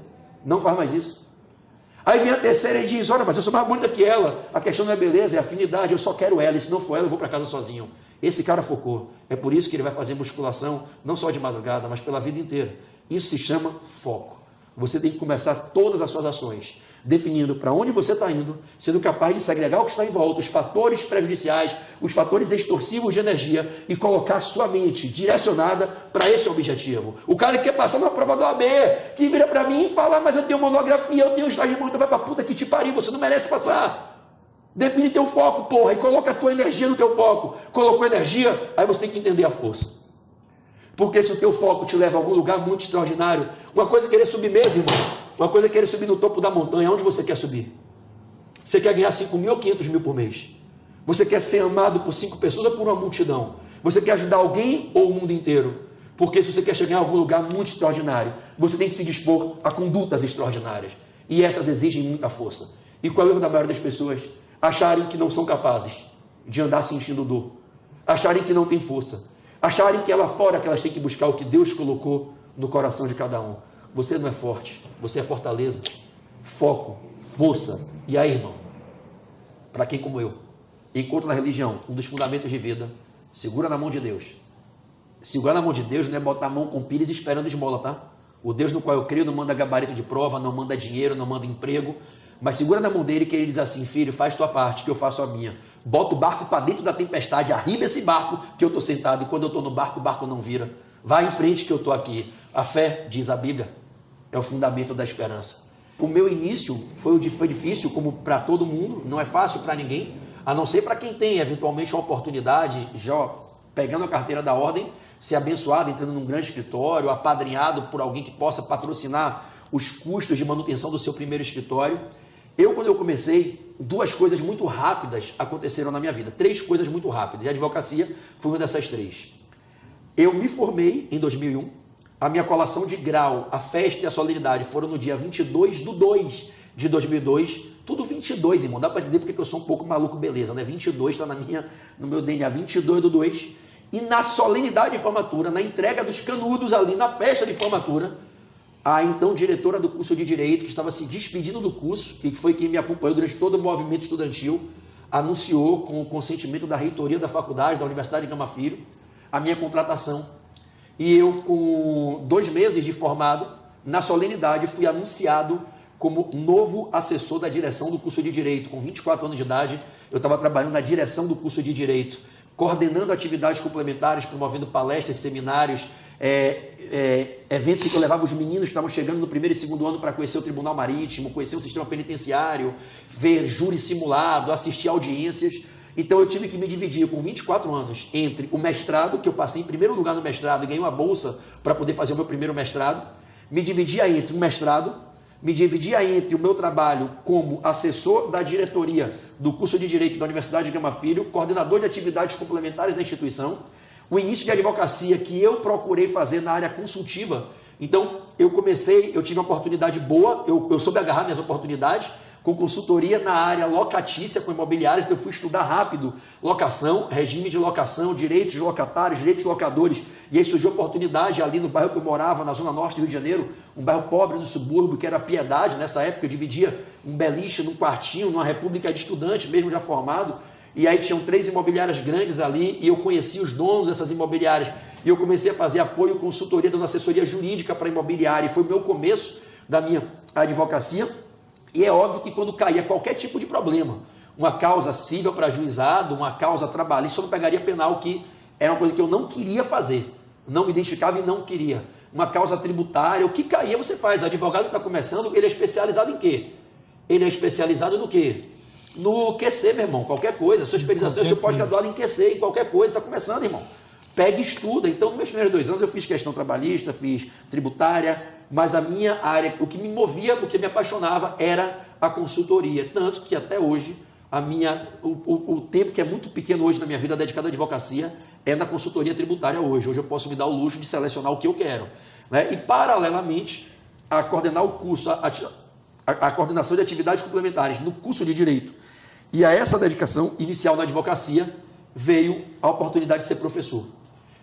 Speaker 2: não faz mais isso. Aí vem a terceira e diz, olha, mas eu sou mais bonita que ela, a questão não é beleza, é afinidade, eu só quero ela, e se não for ela eu vou para casa sozinho. Esse cara focou, é por isso que ele vai fazer musculação, não só de madrugada, mas pela vida inteira. Isso se chama foco. Você tem que começar todas as suas ações definindo para onde você está indo, sendo capaz de segregar o que está em volta, os fatores prejudiciais, os fatores extorsivos de energia e colocar sua mente direcionada para esse objetivo. O cara que quer passar na prova do AB, que vira para mim e fala, mas eu tenho monografia, eu tenho estágio de então vai para puta que te pariu, você não merece passar. Define teu foco, porra, e coloca a tua energia no teu foco. Colocou energia, aí você tem que entender a força. Porque se o teu foco te leva a algum lugar muito extraordinário, uma coisa é querer subir mesmo, irmão. Uma coisa é querer subir no topo da montanha. Onde você quer subir? Você quer ganhar 5 mil ou 500 mil por mês? Você quer ser amado por 5 pessoas ou por uma multidão? Você quer ajudar alguém ou o mundo inteiro? Porque se você quer chegar em algum lugar muito extraordinário, você tem que se dispor a condutas extraordinárias. E essas exigem muita força. E qual é o erro da maioria das pessoas? Acharem que não são capazes de andar sentindo dor. Acharem que não tem força. Acharem que é lá fora que elas têm que buscar o que Deus colocou no coração de cada um. Você não é forte, você é fortaleza, foco, força. E aí, irmão, para quem como eu, encontra na religião um dos fundamentos de vida, segura na mão de Deus. Segurar na mão de Deus não é botar a mão com pires esperando esmola, tá? O Deus no qual eu creio não manda gabarito de prova, não manda dinheiro, não manda emprego, mas segura na mão dele que ele diz assim: filho, faz tua parte que eu faço a minha. Bota o barco para dentro da tempestade, arriba esse barco que eu estou sentado, e quando eu estou no barco, o barco não vira. Vai em frente que eu estou aqui. A fé, diz a Bíblia, é o fundamento da esperança. O meu início foi difícil, como para todo mundo, não é fácil para ninguém, a não ser para quem tem eventualmente uma oportunidade, já pegando a carteira da ordem, ser abençoado, entrando num grande escritório, apadrinhado por alguém que possa patrocinar os custos de manutenção do seu primeiro escritório. Quando eu comecei, 2 coisas muito rápidas aconteceram na minha vida. 3 coisas muito rápidas. E a advocacia foi uma dessas 3. Eu me formei em 2001. A minha colação de grau, a festa e a solenidade foram no dia 22/2 de 2002. Tudo 22, irmão. Dá para entender porque eu sou um pouco maluco, beleza, né? 22 está no meu DNA, 22/2. E na solenidade de formatura, na entrega dos canudos ali, na festa de formatura, a então diretora do curso de Direito, que estava se despedindo do curso, e que foi quem me acompanhou durante todo o movimento estudantil, anunciou com o consentimento da reitoria da faculdade, da Universidade de Gama Filho, a minha contratação. E eu, com 2 meses de formado, na solenidade, fui anunciado como novo assessor da direção do curso de Direito. Com 24 anos de idade, eu estava trabalhando na direção do curso de Direito, coordenando atividades complementares, promovendo palestras, seminários, eventos em que eu levava os meninos que estavam chegando no 1º e 2º ano para conhecer o Tribunal Marítimo, conhecer o sistema penitenciário, ver júri simulado, assistir audiências. Então eu tive que me dividir com 24 anos entre o mestrado, que eu passei em primeiro lugar no mestrado e ganhei uma bolsa para poder fazer o meu primeiro mestrado, me dividia entre o mestrado, me dividia entre o meu trabalho como assessor da diretoria do curso de Direito da Universidade de Gama Filho, coordenador de atividades complementares da instituição, o início de advocacia que eu procurei fazer na área consultiva. Então, eu tive uma oportunidade boa, eu soube agarrar minhas oportunidades, com consultoria na área locatícia, com imobiliárias, então eu fui estudar rápido locação, regime de locação, direitos de locatários, direitos de locadores, e aí surgiu oportunidade ali no bairro que eu morava, na zona norte do Rio de Janeiro, um bairro pobre no subúrbio, que era Piedade. Nessa época eu dividia um beliche num quartinho, numa república de estudante, mesmo já formado, e aí tinham 3 imobiliárias grandes ali, e eu conhecia os donos dessas imobiliárias, e eu comecei a fazer apoio, consultoria, dando assessoria jurídica para imobiliária, e foi o meu começo da minha advocacia. E é óbvio que quando caía qualquer tipo de problema, uma causa civil para juizado, uma causa trabalhista, eu não pegaria penal, que era uma coisa que eu não queria fazer, não me identificava e não queria. Uma causa tributária, o que caía você faz. O advogado que está começando, ele é especializado em quê? Ele é especializado no quê? No QC, meu irmão, qualquer coisa. Sua especialização, você pode graduar em QC, em qualquer coisa, está começando, irmão. Pega e estuda. Então, nos meus primeiros 2 anos, eu fiz questão trabalhista, fiz tributária, mas a minha área, o que me movia, o que me apaixonava era a consultoria. Tanto que até hoje, o tempo que é muito pequeno hoje na minha vida dedicado à advocacia é na consultoria tributária hoje. Hoje eu posso me dar o luxo de selecionar o que eu quero, né? E, paralelamente, a coordenar o curso, a coordenação de atividades complementares no curso de Direito. E a essa dedicação inicial na advocacia veio a oportunidade de ser professor.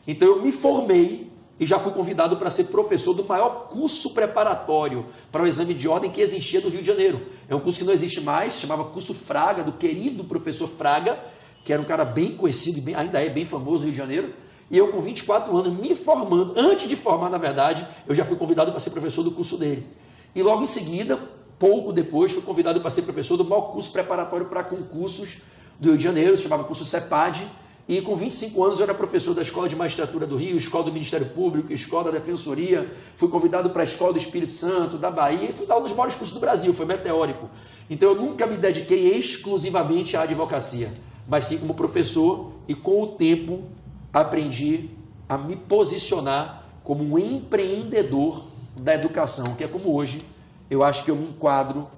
Speaker 2: Então eu me formei e já fui convidado para ser professor do maior curso preparatório para o exame de ordem que existia no Rio de Janeiro. É um curso que não existe mais, chamava Curso Fraga, do querido professor Fraga, que era um cara bem conhecido, ainda é bem famoso no Rio de Janeiro. E eu, com 24 anos, me formando, antes de formar, na verdade, eu já fui convidado para ser professor do curso dele. E logo em seguida, pouco depois, fui convidado para ser professor do maior curso preparatório para concursos do Rio de Janeiro, se chamava curso CEPAD. E com 25 anos eu era professor da Escola de Magistratura do Rio, Escola do Ministério Público, Escola da Defensoria, fui convidado para a Escola do Espírito Santo, da Bahia, e fui dar um dos maiores cursos do Brasil, foi meteórico. Então eu nunca me dediquei exclusivamente à advocacia, mas sim como professor, e com o tempo aprendi a me posicionar como um empreendedor da educação, que é como hoje eu acho que eu me enquadro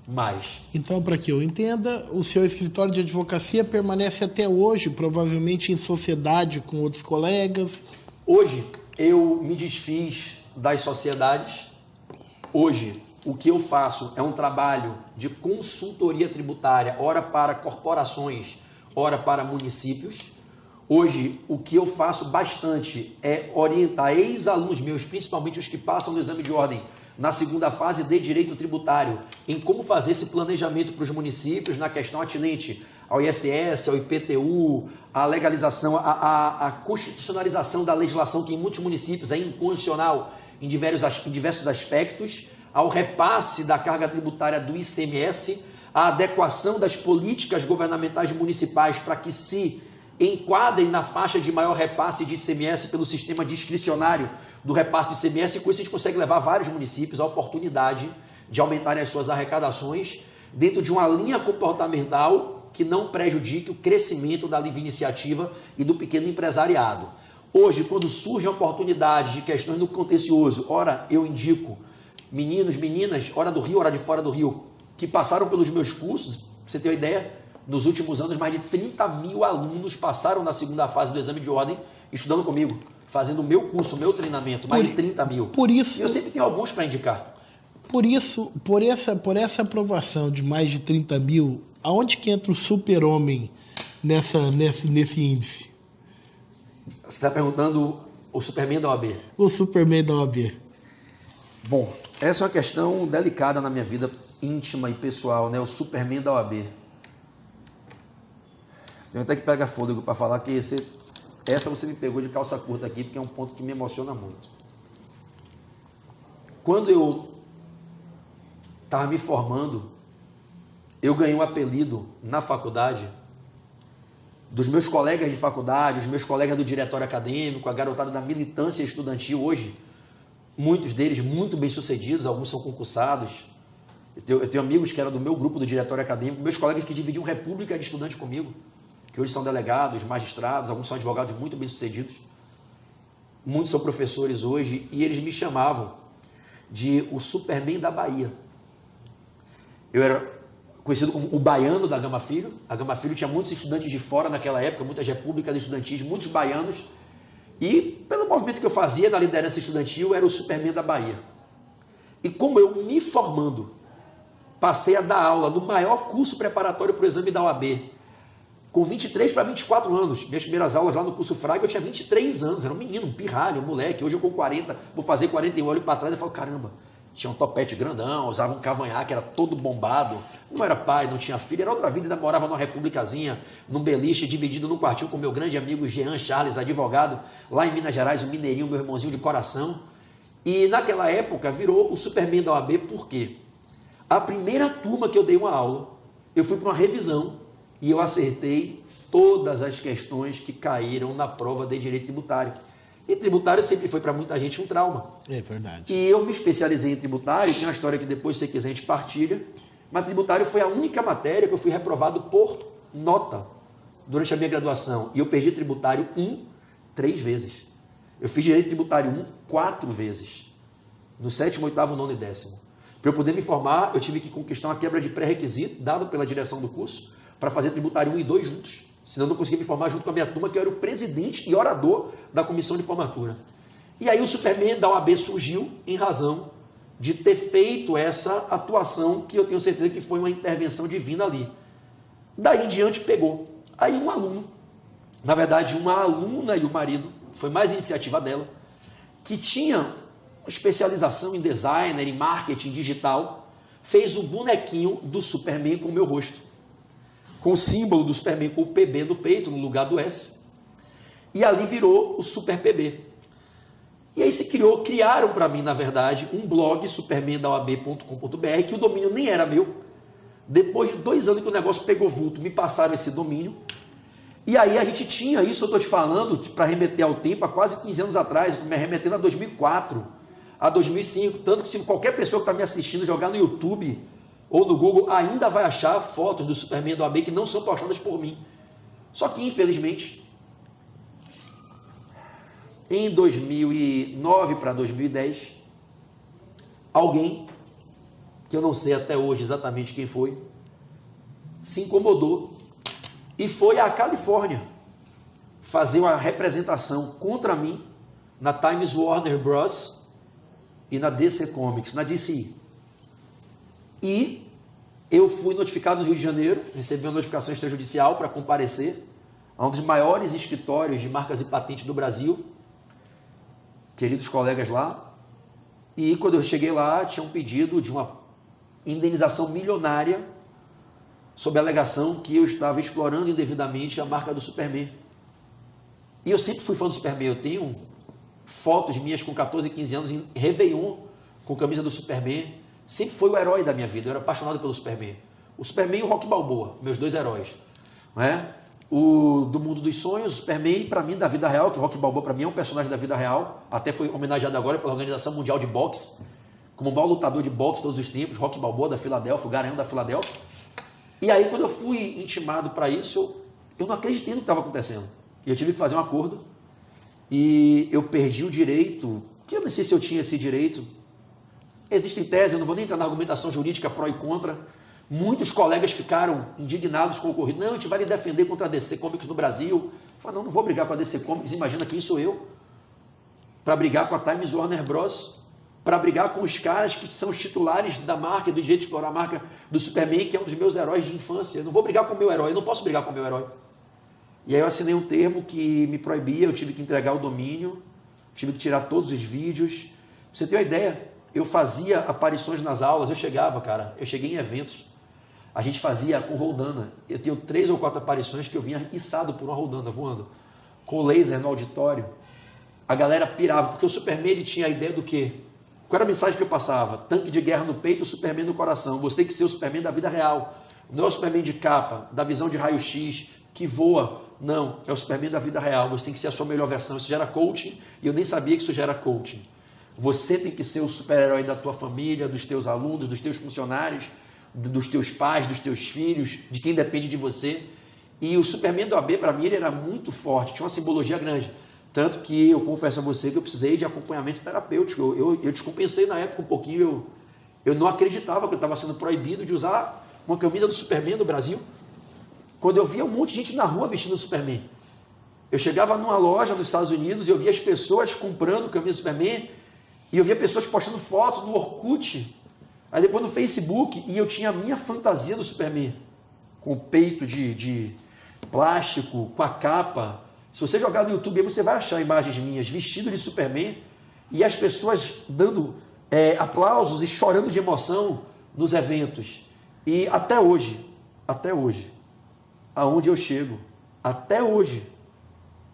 Speaker 2: mais.
Speaker 1: Então, para que eu entenda, o seu escritório de advocacia permanece até hoje, provavelmente em sociedade com outros colegas?
Speaker 2: Hoje, eu me desfiz das sociedades. Hoje, o que eu faço é um trabalho de consultoria tributária, ora para corporações, ora para municípios. Hoje, o que eu faço bastante é orientar ex-alunos meus, principalmente os que passam no exame de ordem, na segunda fase de direito tributário, em como fazer esse planejamento para os municípios na questão atinente ao ISS, ao IPTU, a legalização, a constitucionalização da legislação que em muitos municípios é inconstitucional em diversos aspectos, ao repasse da carga tributária do ICMS, a adequação das políticas governamentais municipais para que se enquadrem na faixa de maior repasse de ICMS pelo sistema discricionário do repasse do ICMS, e com isso a gente consegue levar vários municípios à oportunidade de aumentarem as suas arrecadações dentro de uma linha comportamental que não prejudique o crescimento da livre iniciativa e do pequeno empresariado. Hoje, quando surgem oportunidades de questões no contencioso, ora eu indico meninos, meninas, ora do Rio, ora de fora do Rio, que passaram pelos meus cursos, pra você ter uma ideia, nos últimos anos mais de 30 mil alunos passaram na segunda fase do exame de ordem estudando comigo, fazendo o meu curso, o meu treinamento, mais de 30 mil.
Speaker 1: Por isso,
Speaker 2: e eu sempre tenho alguns para indicar.
Speaker 1: Por isso, por essa aprovação de mais de 30 mil, aonde que entra o super-homem nesse índice?
Speaker 2: Você está perguntando o Superman da OAB?
Speaker 1: O Superman da OAB.
Speaker 2: Bom, essa é uma questão delicada na minha vida íntima e pessoal, né? O Superman da OAB. Tenho até que pegar fôlego para falar que essa você me pegou de calça curta aqui, porque é um ponto que me emociona muito. Quando eu estava me formando, eu ganhei um apelido na faculdade dos meus colegas de faculdade, os meus colegas do diretório acadêmico, a garotada da militância estudantil hoje, muitos deles muito bem-sucedidos, alguns são concursados. Eu tenho amigos que eram do meu grupo do diretório acadêmico, meus colegas que dividiam república de estudante comigo, que hoje são delegados, magistrados, alguns são advogados muito bem-sucedidos. Muitos são professores hoje e eles me chamavam de o Superman da Bahia. Eu era conhecido como o baiano da Gama Filho. A Gama Filho tinha muitos estudantes de fora naquela época, muitas repúblicas estudantis, muitos baianos. E pelo movimento que eu fazia na liderança estudantil, era o Superman da Bahia. E como eu me formando, passei a dar aula no maior curso preparatório para o exame da OAB, com 23 para 24 anos. Minhas primeiras aulas lá no curso Fraga, eu tinha 23 anos, era um menino, um pirralho, um moleque. Hoje eu com 40, vou fazer 41, olho para trás e falo, caramba, tinha um topete grandão, usava um cavanhaque, era todo bombado, não era pai, não tinha filho, era outra vida, ainda morava numa republicazinha, num beliche, dividido num quartinho com meu grande amigo Jean Charles, advogado, lá em Minas Gerais, o mineirinho, meu irmãozinho de coração. E naquela época virou o Superman da OAB, por quê? A primeira turma que eu dei uma aula, eu fui para uma revisão e eu acertei todas as questões que caíram na prova de direito tributário. E tributário sempre foi para muita gente um trauma.
Speaker 1: É verdade.
Speaker 2: E eu me especializei em tributário, tem uma história que depois, se você quiser, a gente partilha, mas tributário foi a única matéria que eu fui reprovado por nota durante a minha graduação. E eu perdi tributário 3 vezes. Eu fiz direito tributário 4 vezes. No 7º, 8º, 9º e 10º. Para eu poder me formar, eu tive que conquistar uma quebra de pré-requisito, dado pela direção do curso, para fazer tributário 1 e 2 juntos. Senão eu não conseguia me formar junto com a minha turma, que eu era o presidente e orador da comissão de formatura. E aí o Superman da OAB surgiu em razão de ter feito essa atuação que eu tenho certeza que foi uma intervenção divina ali. Daí em diante pegou. Aí um aluno, na verdade uma aluna e o marido, foi mais iniciativa dela, que tinha uma especialização em designer, em marketing digital, fez o bonequinho do Superman com o meu rosto, com o símbolo do Superman com o PB no peito, no lugar do S, e ali virou o Super PB. E aí criaram para mim, na verdade, um blog, supermandaoab.com.br, que o domínio nem era meu. Depois de 2 anos que o negócio pegou vulto, me passaram esse domínio. E aí a gente tinha isso, eu estou te falando, para remeter ao tempo, há quase 15 anos atrás, eu estou me remetendo a 2004, a 2005, tanto que se qualquer pessoa que está me assistindo jogar no YouTube ou no Google, ainda vai achar fotos do Superman da OAB que não são postadas por mim. Só que, infelizmente, Em 2009 para 2010, alguém, que eu não sei até hoje exatamente quem foi, se incomodou e foi à Califórnia fazer uma representação contra mim na Times Warner Bros. E na DC Comics, na DC. E eu fui notificado no Rio de Janeiro, recebi uma notificação extrajudicial para comparecer a um dos maiores escritórios de marcas e patentes do Brasil, queridos colegas lá. E quando eu cheguei lá, tinha um pedido de uma indenização milionária sob a alegação que eu estava explorando indevidamente a marca do Superman. E eu sempre fui fã do Superman, eu tenho fotos minhas com 14, 15 anos em Réveillon, com camisa do Superman. Sempre foi o herói da minha vida, eu era apaixonado pelo Superman. O Superman e o Rocky Balboa, meus dois heróis. Não é? O do mundo dos sonhos, o Superman, para mim, da vida real, que o Rocky Balboa, para mim, é um personagem da vida real, até foi homenageado agora pela Organização Mundial de Boxe, como o maior lutador de boxe de todos os tempos, Rocky Balboa da Filadélfia, o Garanhão da Filadélfia. E aí, quando eu fui intimado para isso, eu não acreditei no que estava acontecendo. E eu tive que fazer um acordo. E eu perdi o direito, que eu não sei se eu tinha esse direito. Existem teses, eu não vou nem entrar na argumentação jurídica pró e contra. Muitos colegas ficaram indignados com o ocorrido. Não, a gente vai lhe defender contra a DC Comics no Brasil. Eu falei, não vou brigar com a DC Comics, imagina quem sou eu para brigar com a Times Warner Bros., para brigar com os caras que são os titulares da marca, do direito de explorar a marca do Superman, que é um dos meus heróis de infância. Eu não vou brigar com o meu herói, eu não posso brigar com o meu herói. E aí eu assinei um termo que me proibia, eu tive que entregar o domínio, tive que tirar todos os vídeos. Pra você ter uma ideia, eu fazia aparições nas aulas, eu cheguei em eventos, a gente fazia com roldana. Eu tenho 3 ou 4 aparições que eu vinha içado por uma roldana, voando, com laser no auditório. A galera pirava, porque o Superman ele tinha a ideia do quê? Qual era a mensagem que eu passava? Tanque de guerra no peito, Superman no coração. Você tem que ser o Superman da vida real. Não é o Superman de capa, da visão de raio-x, que voa. Não, é o Superman da vida real. Você tem que ser a sua melhor versão. Isso gera coaching, e eu nem sabia que isso gera coaching. Você tem que ser o super-herói da tua família, dos teus alunos, dos teus funcionários, dos teus pais, dos teus filhos, de quem depende de você. E o Superman do AB, para mim, ele era muito forte, tinha uma simbologia grande. Tanto que eu confesso a você que eu precisei de acompanhamento terapêutico. Eu descompensei na época um pouquinho. Eu não acreditava que eu estava sendo proibido de usar uma camisa do Superman no Brasil. Quando eu via um monte de gente na rua vestindo o Superman. Eu chegava numa loja nos Estados Unidos e eu via as pessoas comprando camisa do Superman e eu via pessoas postando foto no Orkut, aí depois no Facebook, e eu tinha a minha fantasia do Superman, com o peito de plástico, com a capa. Se você jogar no YouTube, você vai achar imagens minhas vestido de Superman e as pessoas dando aplausos e chorando de emoção nos eventos. E até hoje, aonde eu chego, até hoje,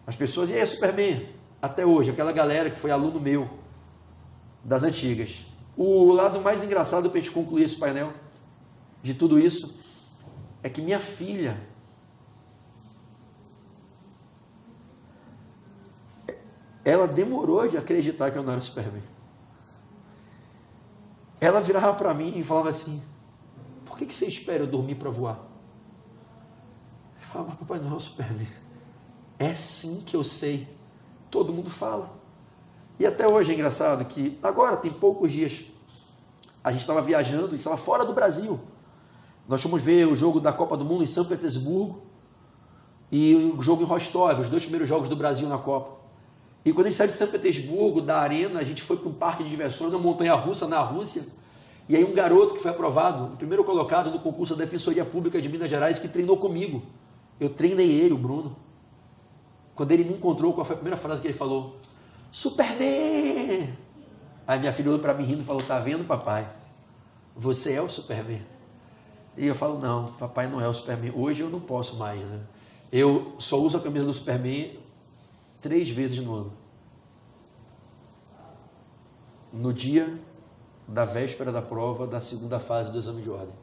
Speaker 2: as pessoas, e aí, Superman? Até hoje, aquela galera que foi aluno meu, das antigas. O lado mais engraçado para a gente concluir esse painel, de tudo isso, é que minha filha, ela demorou de acreditar que eu não era Superman. Ela virava para mim e falava assim, por que você espera eu dormir para voar? Eu falava, mas papai não é o Superman. É sim que eu sei. Todo mundo fala. E até hoje é engraçado que, agora tem poucos dias, a gente estava viajando, estava fora do Brasil. Nós fomos ver o jogo da Copa do Mundo em São Petersburgo e o jogo em Rostov, os 2 primeiros jogos do Brasil na Copa. E quando a gente saiu de São Petersburgo, da arena, a gente foi para um parque de diversões, uma montanha-russa na Rússia. E aí um garoto que foi aprovado, o primeiro colocado no concurso da Defensoria Pública de Minas Gerais, que treinou comigo. Eu treinei ele, o Bruno. Quando ele me encontrou, qual foi a primeira frase que ele falou? Superman! Aí minha filha olhou para mim rindo e falou, tá vendo, papai? Você é o Superman. E eu falo, não, papai não é o Superman. Hoje eu não posso mais, né? Eu só uso a camisa do Superman 3 vezes no ano. No dia da véspera da prova da segunda fase do exame de ordem.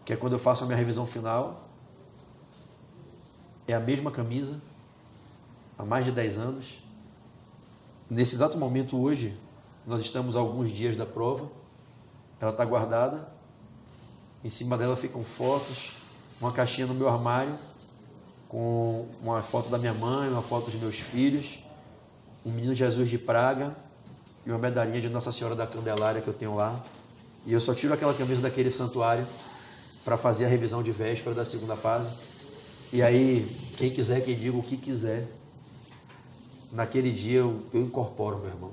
Speaker 2: Que é quando eu faço a minha revisão final. É a mesma camisa, há mais de 10 anos. Nesse exato momento hoje, nós estamos a alguns dias da prova. Ela está guardada. Em cima dela ficam fotos, uma caixinha no meu armário, com uma foto da minha mãe, uma foto dos meus filhos. um menino Jesus de Praga e uma medalhinha de Nossa Senhora da Candelária que eu tenho lá. E eu só tiro aquela camisa daquele santuário para fazer a revisão de véspera da segunda fase. E aí, quem quiser que diga o que quiser, naquele dia eu incorporo, meu irmão.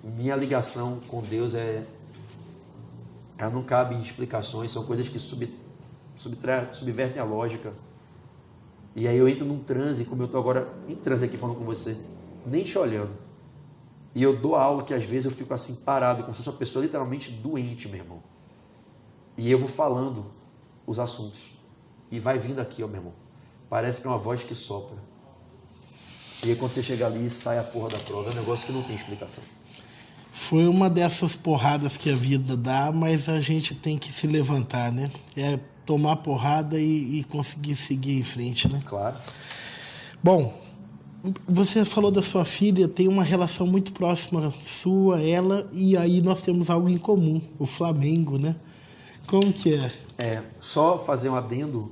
Speaker 2: Minha ligação com Deus ela não cabe em explicações, são coisas que subvertem a lógica. E aí eu entro num transe, como eu estou agora em transe aqui falando com você, nem te olhando. E eu dou aula que às vezes eu fico assim parado, como se fosse uma pessoa literalmente doente, meu irmão. E eu vou falando os assuntos. E vai vindo aqui, ó, meu irmão. Parece que é uma voz que sopra. E aí quando você chega ali, sai a porra da prova. É um negócio que não tem explicação.
Speaker 1: Foi uma dessas porradas que a vida dá, mas a gente tem que se levantar, né? É tomar porrada e conseguir seguir em frente, né?
Speaker 2: Claro.
Speaker 1: Bom, você falou da sua filha, tem uma relação muito próxima sua, ela, e aí nós temos algo em comum, o Flamengo, né? Como que é?
Speaker 2: Só fazer um adendo,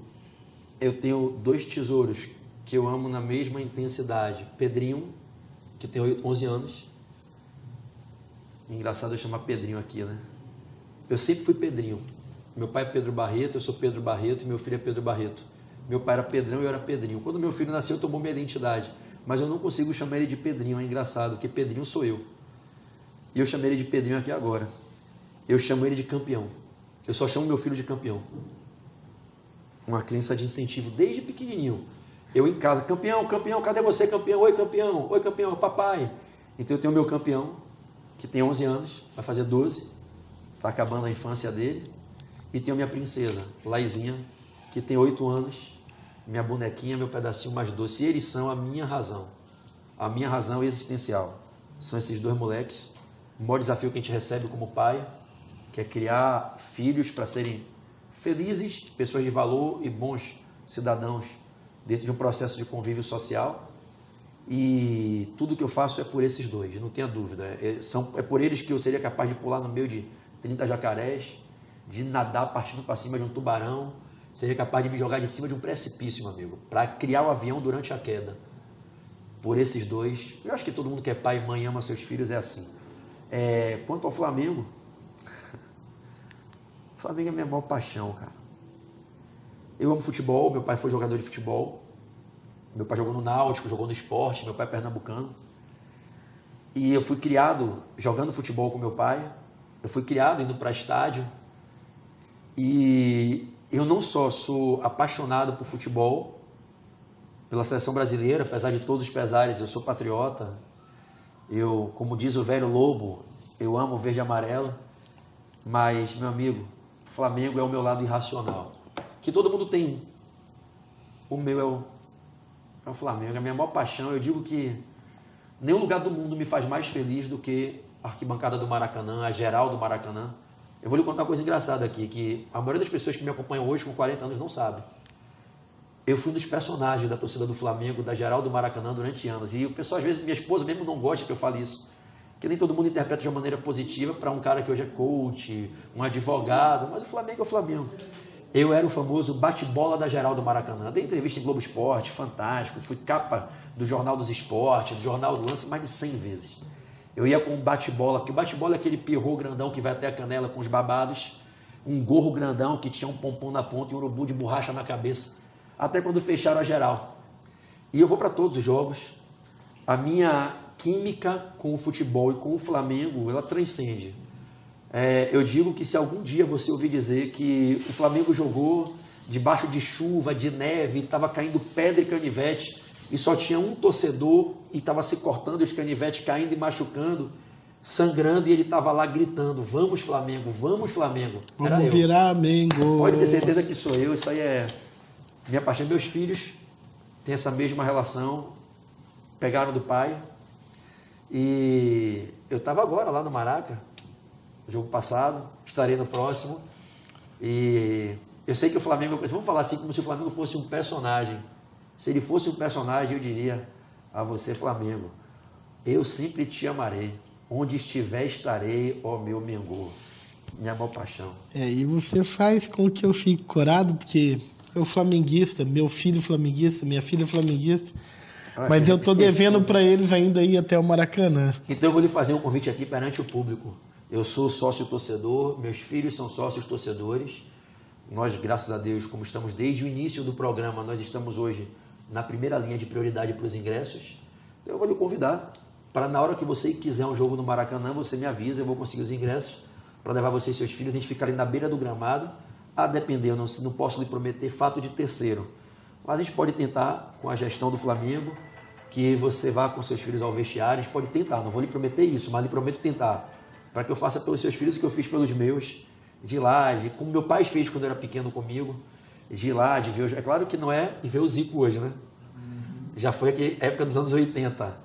Speaker 2: eu tenho 2 tesouros que eu amo na mesma intensidade. Pedrinho, que tem 11 anos. Engraçado eu chamar Pedrinho aqui, né? Eu sempre fui Pedrinho. Meu pai é Pedro Barreto, eu sou Pedro Barreto e meu filho é Pedro Barreto. Meu pai era Pedrão e eu era Pedrinho. Quando meu filho nasceu, tomou minha identidade. Mas eu não consigo chamar ele de Pedrinho, é engraçado, porque Pedrinho sou eu. E eu chamei ele de Pedrinho aqui agora. Eu chamo ele de campeão. Eu só chamo meu filho de campeão. Uma crença de incentivo desde pequenininho. Eu em casa, campeão, campeão, cadê você, campeão? Oi, campeão, papai. Então eu tenho o meu campeão, que tem 11 anos, vai fazer 12, está acabando a infância dele. E tenho minha princesa, Laizinha, que tem 8 anos, minha bonequinha, meu pedacinho mais doce. E eles são a minha razão existencial. São esses 2 moleques. O maior desafio que a gente recebe como pai, que é criar filhos para serem felizes, pessoas de valor e bons cidadãos dentro de um processo de convívio social. E tudo que eu faço é por esses 2, não tenha dúvida. É por eles que eu seria capaz de pular no meio de 30 jacarés, de nadar partindo para cima de um tubarão, seria capaz de me jogar de cima de um precipício, meu amigo, para criar o avião durante a queda. Por esses 2, eu acho que todo mundo que é pai e mãe ama seus filhos, é assim. Quanto ao Flamengo, o Flamengo é a minha maior paixão, cara. Eu amo futebol, meu pai foi jogador de futebol, meu pai jogou no Náutico, jogou no Sport, meu pai é pernambucano. E eu fui criado jogando futebol com meu pai, eu fui criado indo para estádio. E eu não só sou apaixonado por futebol, pela seleção brasileira, apesar de todos os pesares, eu sou patriota. Eu, como diz o velho Lobo, eu amo o verde e amarelo. Mas, meu amigo, o Flamengo é o meu lado irracional. Que todo mundo tem. O meu é o Flamengo, é a minha maior paixão. Eu digo que nenhum lugar do mundo me faz mais feliz do que a arquibancada do Maracanã, a geral do Maracanã. Eu vou lhe contar uma coisa engraçada aqui, que a maioria das pessoas que me acompanham hoje com 40 anos não sabe. Eu fui um dos personagens da torcida do Flamengo, da geral do Maracanã, durante anos. E o pessoal, às vezes, minha esposa mesmo não gosta que eu fale isso. Porque nem todo mundo interpreta de uma maneira positiva para um cara que hoje é coach, um advogado, mas o Flamengo é o Flamengo. Eu era o famoso bate-bola da geral do Maracanã. Dei entrevista em Globo Esporte, fantástico. Fui capa do Jornal dos Esportes, do Jornal do Lance, mais de 100 vezes. Eu ia com um bate-bola, que o bate-bola é aquele pirrô grandão que vai até a canela com os babados, um gorro grandão que tinha um pompom na ponta e um urubu de borracha na cabeça, até quando fecharam a geral. E eu vou para todos os jogos. A minha química com o futebol e com o Flamengo, ela transcende. Eu digo que se algum dia você ouvir dizer que o Flamengo jogou debaixo de chuva, de neve, estava caindo pedra e canivete, e só tinha um torcedor e estava se cortando, os canivetes caindo e machucando, sangrando, e ele estava lá gritando, vamos Flamengo, vamos Flamengo.
Speaker 1: Vamos virar Mengo.
Speaker 2: Pode ter certeza que sou eu, isso aí é minha paixão. Meus filhos têm essa mesma relação, pegaram do pai, e eu estava agora lá no Maraca, jogo passado, estarei no próximo, e eu sei que o Flamengo, vamos falar assim, como se o Flamengo fosse um personagem. Se ele fosse um personagem, eu diria a você, Flamengo, eu sempre te amarei, onde estiver estarei, ó meu Mengo, minha maior paixão.
Speaker 1: E você faz com que eu fique corado, porque eu flamenguista, meu filho flamenguista, minha filha flamenguista, Mas eu estou devendo para eles ainda ir até o Maracanã.
Speaker 2: Então eu vou lhe fazer um convite aqui perante o público. Eu sou sócio torcedor, meus filhos são sócios torcedores. Nós, graças a Deus, como estamos desde o início do programa, nós estamos hoje na primeira linha de prioridade para os ingressos. Então eu vou lhe convidar para, na hora que você quiser um jogo no Maracanã, você me avisa, eu vou conseguir os ingressos para levar você e seus filhos, a gente ficar ali na beira do gramado. A depender, eu não posso lhe prometer fato de terceiro, mas a gente pode tentar, com a gestão do Flamengo, que você vá com seus filhos ao vestiário. A gente pode tentar, não vou lhe prometer isso, mas lhe prometo tentar, para que eu faça pelos seus filhos o que eu fiz pelos meus, de ir lá, como meu pai fez quando eu era pequeno comigo, de ir lá, de ver. É claro que não é e ver o Zico hoje, né? Já foi aquela época dos anos 80,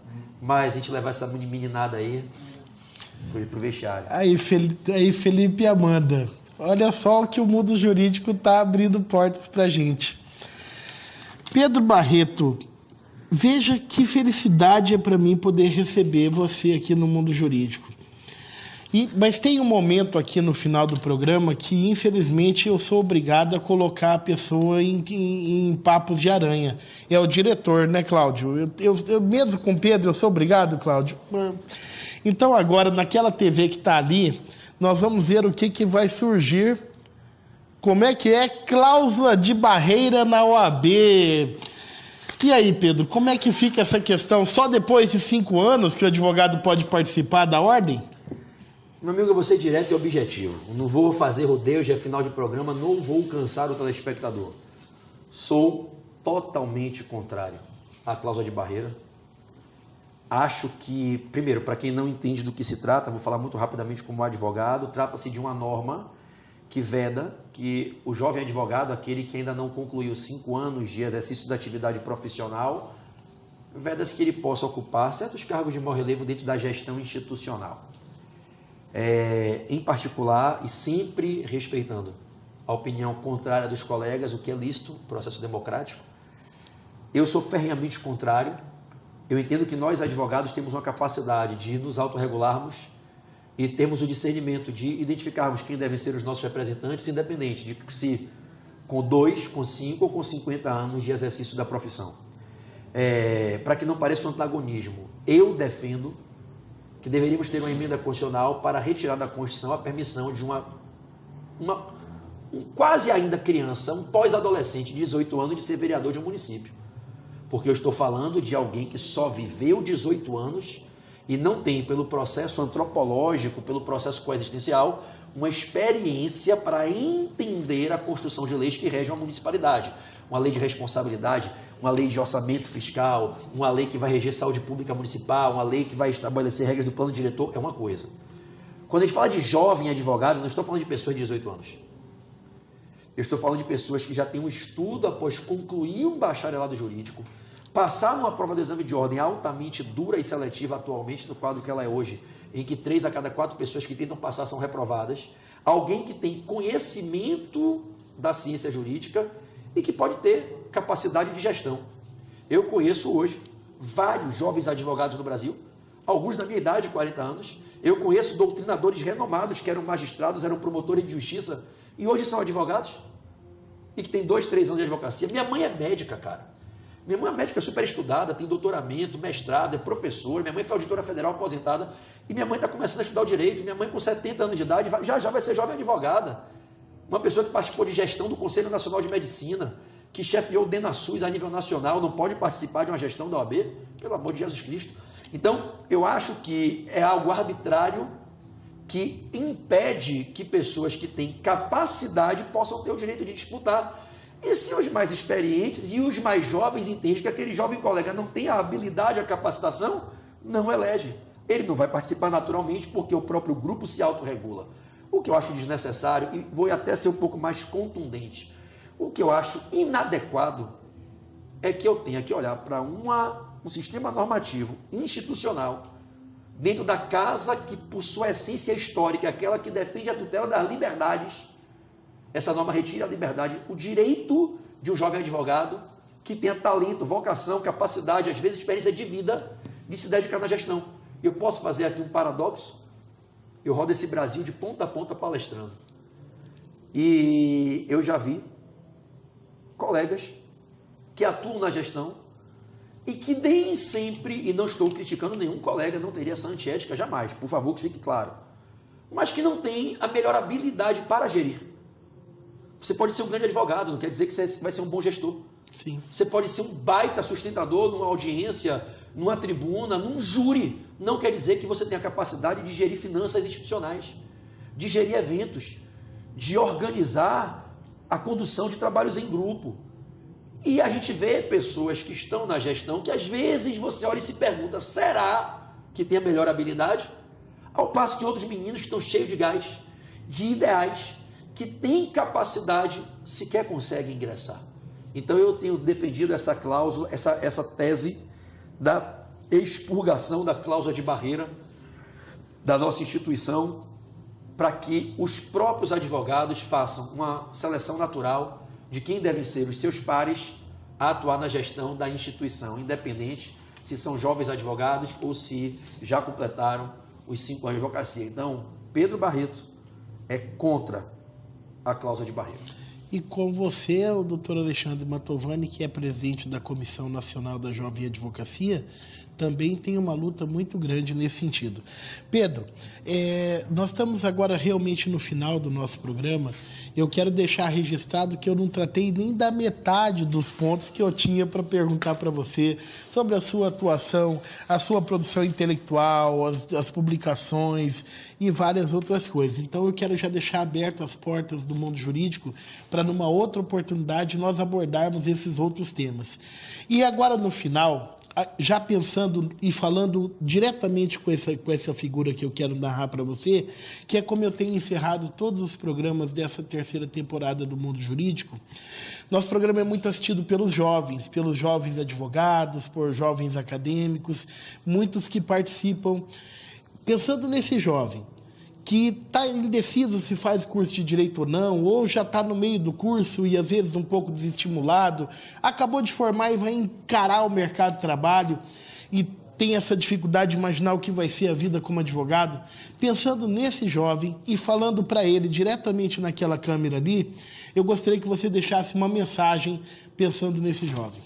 Speaker 2: mas a gente levar essa meninada aí pro vestiário.
Speaker 1: Aí, Felipe e Amanda, olha só o que o mundo jurídico está abrindo portas para a gente. Pedro Barreto, veja que felicidade é para mim poder receber você aqui no mundo jurídico. Mas tem um momento aqui no final do programa que, infelizmente, eu sou obrigado a colocar a pessoa em papos de aranha. É o diretor, né, Cláudio? Eu mesmo com o Pedro, eu sou obrigado, Cláudio. Então, agora, naquela TV que está ali, nós vamos ver o que vai surgir. Como é que é cláusula de barreira na OAB? E aí, Pedro, como é que fica essa questão? Só depois de 5 anos que o advogado pode participar da ordem?
Speaker 2: Meu amigo, eu vou ser direto e objetivo. Não vou fazer rodeios, é final de programa, não vou cansar o telespectador. Sou totalmente contrário à cláusula de barreira. Acho que, primeiro, para quem não entende do que se trata, vou falar muito rapidamente como advogado, trata-se de uma norma que veda que o jovem advogado, aquele que ainda não concluiu 5 anos de exercício da atividade profissional, veda-se que ele possa ocupar certos cargos de maior relevo dentro da gestão institucional. Em particular, e sempre respeitando a opinião contrária dos colegas, o que é lícito, processo democrático, eu sou ferrenhamente contrário. Eu entendo que nós, advogados, temos uma capacidade de nos autorregularmos e temos o discernimento de identificarmos quem devem ser os nossos representantes, independente de se com 2, com 5 ou com 50 anos de exercício da profissão. Para que não pareça um antagonismo, eu defendo que deveríamos ter uma emenda constitucional para retirar da Constituição a permissão de um quase ainda criança, um pós-adolescente de 18 anos, de ser vereador de um município. Porque eu estou falando de alguém que só viveu 18 anos e não tem, pelo processo antropológico, pelo processo coexistencial, uma experiência para entender a construção de leis que regem a municipalidade. Uma lei de responsabilidade, uma lei de orçamento fiscal, uma lei que vai reger saúde pública municipal, uma lei que vai estabelecer regras do plano diretor, é uma coisa. Quando a gente fala de jovem advogado, não estou falando de pessoas de 18 anos. Eu estou falando de pessoas que já têm um estudo após concluir um bacharelado jurídico, passar numa prova do exame de ordem altamente dura e seletiva atualmente, no quadro que ela é hoje, em que 3 a cada 4 pessoas que tentam passar são reprovadas, alguém que tem conhecimento da ciência jurídica e que pode ter capacidade de gestão. Eu conheço hoje vários jovens advogados no Brasil, alguns da minha idade, 40 anos. Eu conheço doutrinadores renomados que eram magistrados, eram promotores de justiça e hoje são advogados e que têm 2, 3 anos de advocacia. Minha mãe é médica, cara. Minha mãe é médica super estudada, tem doutoramento, mestrado, é professora. Minha mãe foi auditora federal aposentada e minha mãe está começando a estudar o direito. Minha mãe, com 70 anos de idade, já vai ser jovem advogada. Uma pessoa que participou de gestão do Conselho Nacional de Medicina, que chefiou o DENASUS a nível nacional, não pode participar de uma gestão da OAB? Pelo amor de Jesus Cristo. Então, eu acho que é algo arbitrário que impede que pessoas que têm capacidade possam ter o direito de disputar. E se os mais experientes e os mais jovens entendem que aquele jovem colega não tem a habilidade, a capacitação, não elege. Ele não vai participar naturalmente porque o próprio grupo se autorregula. O que eu acho desnecessário, e vou até ser um pouco mais contundente, o que eu acho inadequado é que eu tenha que olhar para um sistema normativo institucional dentro da casa que, por sua essência histórica, é aquela que defende a tutela das liberdades. Essa norma retira a liberdade, o direito de um jovem advogado que tenha talento, vocação, capacidade, às vezes experiência de vida, de se dedicar na gestão. Eu posso fazer aqui um paradoxo? Eu rodo esse Brasil de ponta a ponta palestrando. E eu já vi colegas que atuam na gestão e que nem sempre, e não estou criticando nenhum colega, não teria essa antiética jamais, por favor, que fique claro, mas que não tem a melhor habilidade para gerir. Você pode ser um grande advogado, não quer dizer que você vai ser um bom gestor.
Speaker 1: Sim.
Speaker 2: Você pode ser um baita sustentador numa audiência, numa tribuna, num júri. Não quer dizer que você tenha a capacidade de gerir finanças institucionais, de gerir eventos, de organizar a condução de trabalhos em grupo. E a gente vê pessoas que estão na gestão que às vezes você olha e se pergunta, será que tem a melhor habilidade? Ao passo que outros meninos que estão cheios de gás, de ideais, que têm capacidade, sequer conseguem ingressar. Então eu tenho defendido essa cláusula, essa tese da expurgação da cláusula de barreira da nossa instituição, para que os próprios advogados façam uma seleção natural de quem devem ser os seus pares a atuar na gestão da instituição, independente se são jovens advogados ou se já completaram os 5 anos de advocacia. Então, Pedro Barreto é contra a cláusula de barreira.
Speaker 1: E com você, o doutor Alexandre Mantovani, que é presidente da Comissão Nacional da Jovem Advocacia, também tem uma luta muito grande nesse sentido. Pedro, nós estamos agora realmente no final do nosso programa. Eu quero deixar registrado que eu não tratei nem da metade dos pontos que eu tinha para perguntar para você sobre a sua atuação, a sua produção intelectual, as publicações e várias outras coisas. Então eu quero já deixar aberto as portas do mundo jurídico para numa outra oportunidade nós abordarmos esses outros temas. E agora no final, já pensando e falando diretamente com essa figura que eu quero narrar para você, que é como eu tenho encerrado todos os programas dessa terceira temporada do Mundo Jurídico. Nosso programa é muito assistido pelos jovens advogados, por jovens acadêmicos, muitos que participam. Pensando nesse jovem que está indeciso se faz curso de direito ou não, ou já está no meio do curso e às vezes um pouco desestimulado, acabou de formar e vai encarar o mercado de trabalho e tem essa dificuldade de imaginar o que vai ser a vida como advogado, pensando nesse jovem e falando para ele diretamente naquela câmera ali, eu gostaria que você deixasse uma mensagem pensando nesse jovem.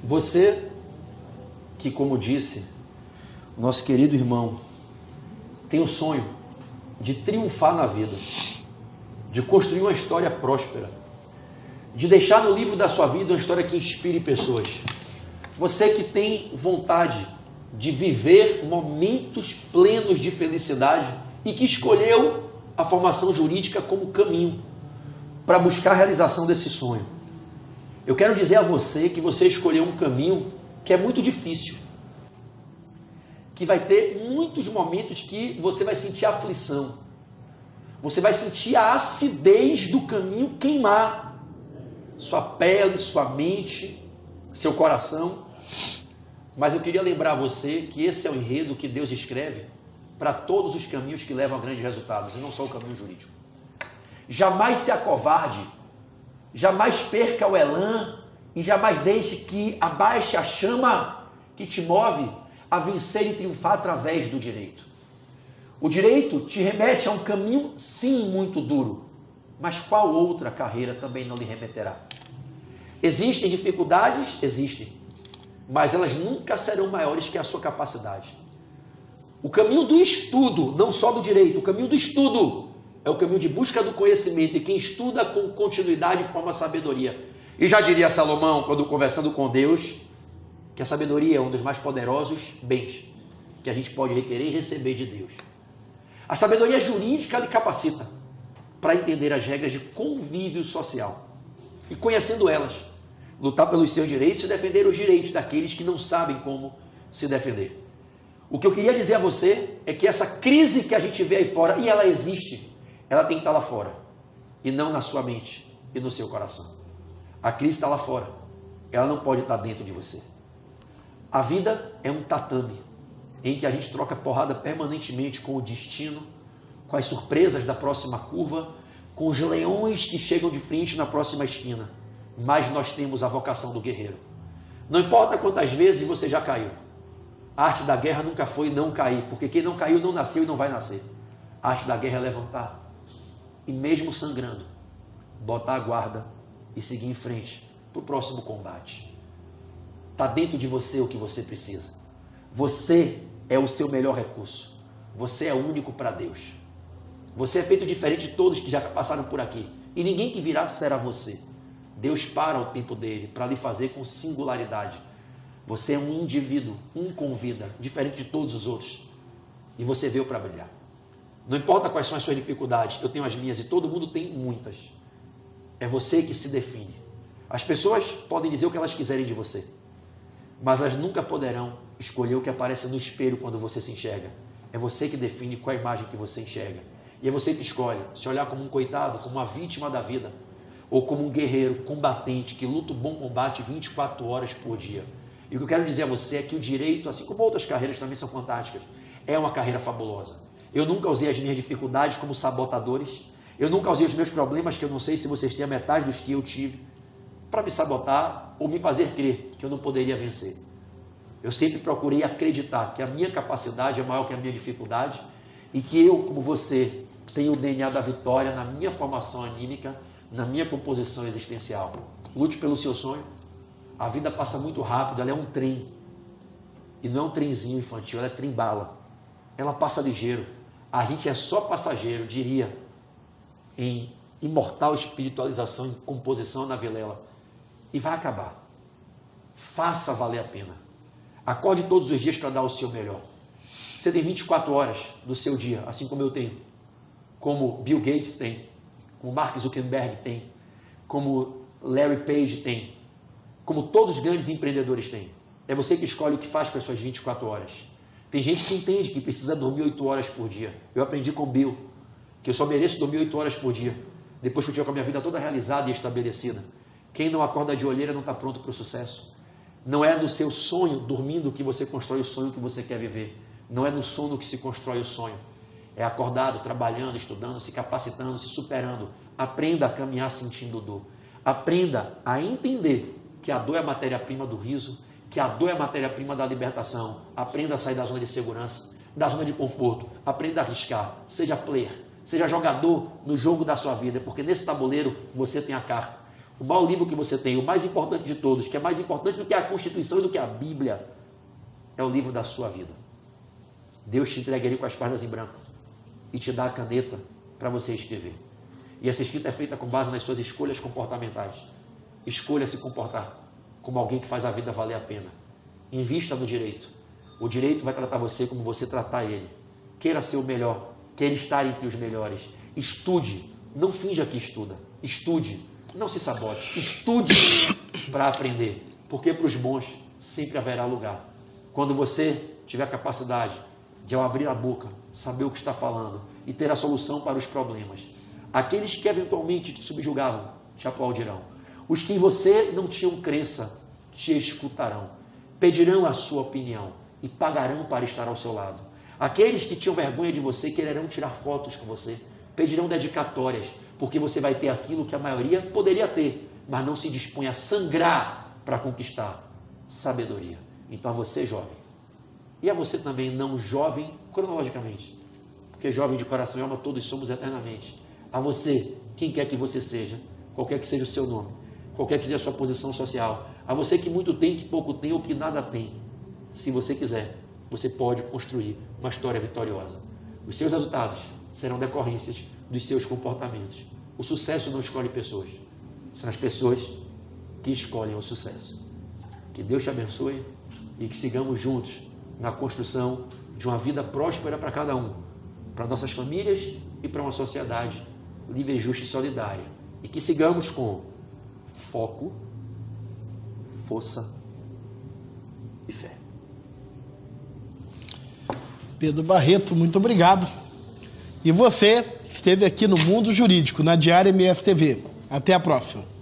Speaker 2: Você que, como disse, nosso querido irmão tem o sonho de triunfar na vida, de construir uma história próspera, de deixar no livro da sua vida uma história que inspire pessoas. Você que tem vontade de viver momentos plenos de felicidade e que escolheu a formação jurídica como caminho para buscar a realização desse sonho. Eu quero dizer a você que você escolheu um caminho que é muito difícil, que vai ter muitos momentos que você vai sentir aflição, você vai sentir a acidez do caminho queimar sua pele, sua mente, seu coração, mas eu queria lembrar você que esse é o enredo que Deus escreve para todos os caminhos que levam a grandes resultados, e não só o caminho jurídico. Jamais se acovarde, jamais perca o elan e jamais deixe que abaixe a chama que te move a vencer e triunfar através do direito. O direito te remete a um caminho, sim, muito duro, mas qual outra carreira também não lhe remeterá? Existem dificuldades? Existem, mas elas nunca serão maiores que a sua capacidade. O caminho do estudo, não só do direito, o caminho do estudo é o caminho de busca do conhecimento, e quem estuda com continuidade forma sabedoria. E já diria Salomão, quando conversando com Deus, que a sabedoria é um dos mais poderosos bens que a gente pode requerer e receber de Deus. A sabedoria jurídica lhe capacita para entender as regras de convívio social e, conhecendo elas, lutar pelos seus direitos e defender os direitos daqueles que não sabem como se defender. O que eu queria dizer a você é que essa crise que a gente vê aí fora, e ela existe, ela tem que estar lá fora e não na sua mente e no seu coração. A crise está lá fora, ela não pode estar dentro de você. A vida é um tatame em que a gente troca porrada permanentemente com o destino, com as surpresas da próxima curva, com os leões que chegam de frente na próxima esquina. Mas nós temos a vocação do guerreiro. Não importa quantas vezes você já caiu. A arte da guerra nunca foi não cair, porque quem não caiu não nasceu e não vai nascer. A arte da guerra é levantar e, mesmo sangrando, botar a guarda e seguir em frente, para o próximo combate. Está dentro de você o que você precisa. Você é o seu melhor recurso. Você é único para Deus. Você é feito diferente de todos que já passaram por aqui. E ninguém que virá será você. Deus para o tempo dele para lhe fazer com singularidade. Você é um indivíduo, um com vida, diferente de todos os outros. E você veio para brilhar. Não importa quais são as suas dificuldades, eu tenho as minhas e todo mundo tem muitas. É você que se define. As pessoas podem dizer o que elas quiserem de você, mas elas nunca poderão escolher o que aparece no espelho quando você se enxerga. É você que define qual a imagem que você enxerga. E é você que escolhe se olhar como um coitado, como uma vítima da vida, ou como um guerreiro combatente que luta o bom combate 24 horas por dia. E o que eu quero dizer a você é que o direito, assim como outras carreiras também são fantásticas, é uma carreira fabulosa. Eu nunca usei as minhas dificuldades como sabotadores. Eu nunca usei os meus problemas, que eu não sei se vocês têm a metade dos que eu tive, para me sabotar ou me fazer crer que eu não poderia vencer. Eu sempre procurei acreditar que a minha capacidade é maior que a minha dificuldade e que eu, como você, tenho o DNA da vitória na minha formação anímica, na minha composição existencial. Lute pelo seu sonho. A vida passa muito rápido, ela é um trem. E não é um trenzinho infantil, ela é trem-bala. Ela passa ligeiro. A gente é só passageiro, diria, em imortal espiritualização, em composição na vilela. E vai acabar. Faça valer a pena. Acorde todos os dias para dar o seu melhor. Você tem 24 horas do seu dia, assim como eu tenho. Como Bill Gates tem. Como Mark Zuckerberg tem. Como Larry Page tem. Como todos os grandes empreendedores têm. É você que escolhe o que faz com as suas 24 horas. Tem gente que entende que precisa dormir 8 horas por dia. Eu aprendi com Bill, que eu só mereço dormir 8 horas por dia, depois que eu tiver com a minha vida toda realizada e estabelecida. Quem não acorda de olheira não está pronto para o sucesso. Não é no seu sonho, dormindo, que você constrói o sonho que você quer viver. Não é no sono que se constrói o sonho. É acordado, trabalhando, estudando, se capacitando, se superando. Aprenda a caminhar sentindo dor. Aprenda a entender que a dor é a matéria-prima do riso, que a dor é a matéria-prima da libertação. Aprenda a sair da zona de segurança, da zona de conforto. Aprenda a arriscar. Seja player, seja jogador no jogo da sua vida, porque nesse tabuleiro você tem a carta. O maior livro que você tem, o mais importante de todos, que é mais importante do que a Constituição e do que a Bíblia, é o livro da sua vida. Deus te entrega ele com as páginas em branco e te dá a caneta para você escrever. E essa escrita é feita com base nas suas escolhas comportamentais. Escolha se comportar como alguém que faz a vida valer a pena. Invista no direito. O direito vai tratar você como você tratar ele. Queira ser o melhor. Queira estar entre os melhores. Estude. Não finja que estuda. Estude. Não se sabote. Estude para aprender. Porque para os bons sempre haverá lugar. Quando você tiver a capacidade de, ao abrir a boca, saber o que está falando e ter a solução para os problemas, aqueles que eventualmente te subjugavam te aplaudirão. Os que em você não tinham crença te escutarão, pedirão a sua opinião e pagarão para estar ao seu lado. Aqueles que tinham vergonha de você quererão tirar fotos com você, pedirão dedicatórias, porque você vai ter aquilo que a maioria poderia ter, mas não se dispõe a sangrar para conquistar: sabedoria. Então a você, jovem, e a você também não jovem cronologicamente, porque jovem de coração e alma todos somos eternamente. A você, quem quer que você seja, qualquer que seja o seu nome, qualquer que seja a sua posição social, a você que muito tem, que pouco tem ou que nada tem, se você quiser, você pode construir uma história vitoriosa. Os seus resultados serão decorrências dos seus comportamentos. O sucesso não escolhe pessoas, são as pessoas que escolhem o sucesso. Que Deus te abençoe e que sigamos juntos na construção de uma vida próspera para cada um, para nossas famílias e para uma sociedade livre, justa e solidária. E que sigamos com foco, força e fé.
Speaker 1: Pedro Barreto, muito obrigado. E você esteve aqui no Mundo Jurídico, na Diária MSTV. Até a próxima.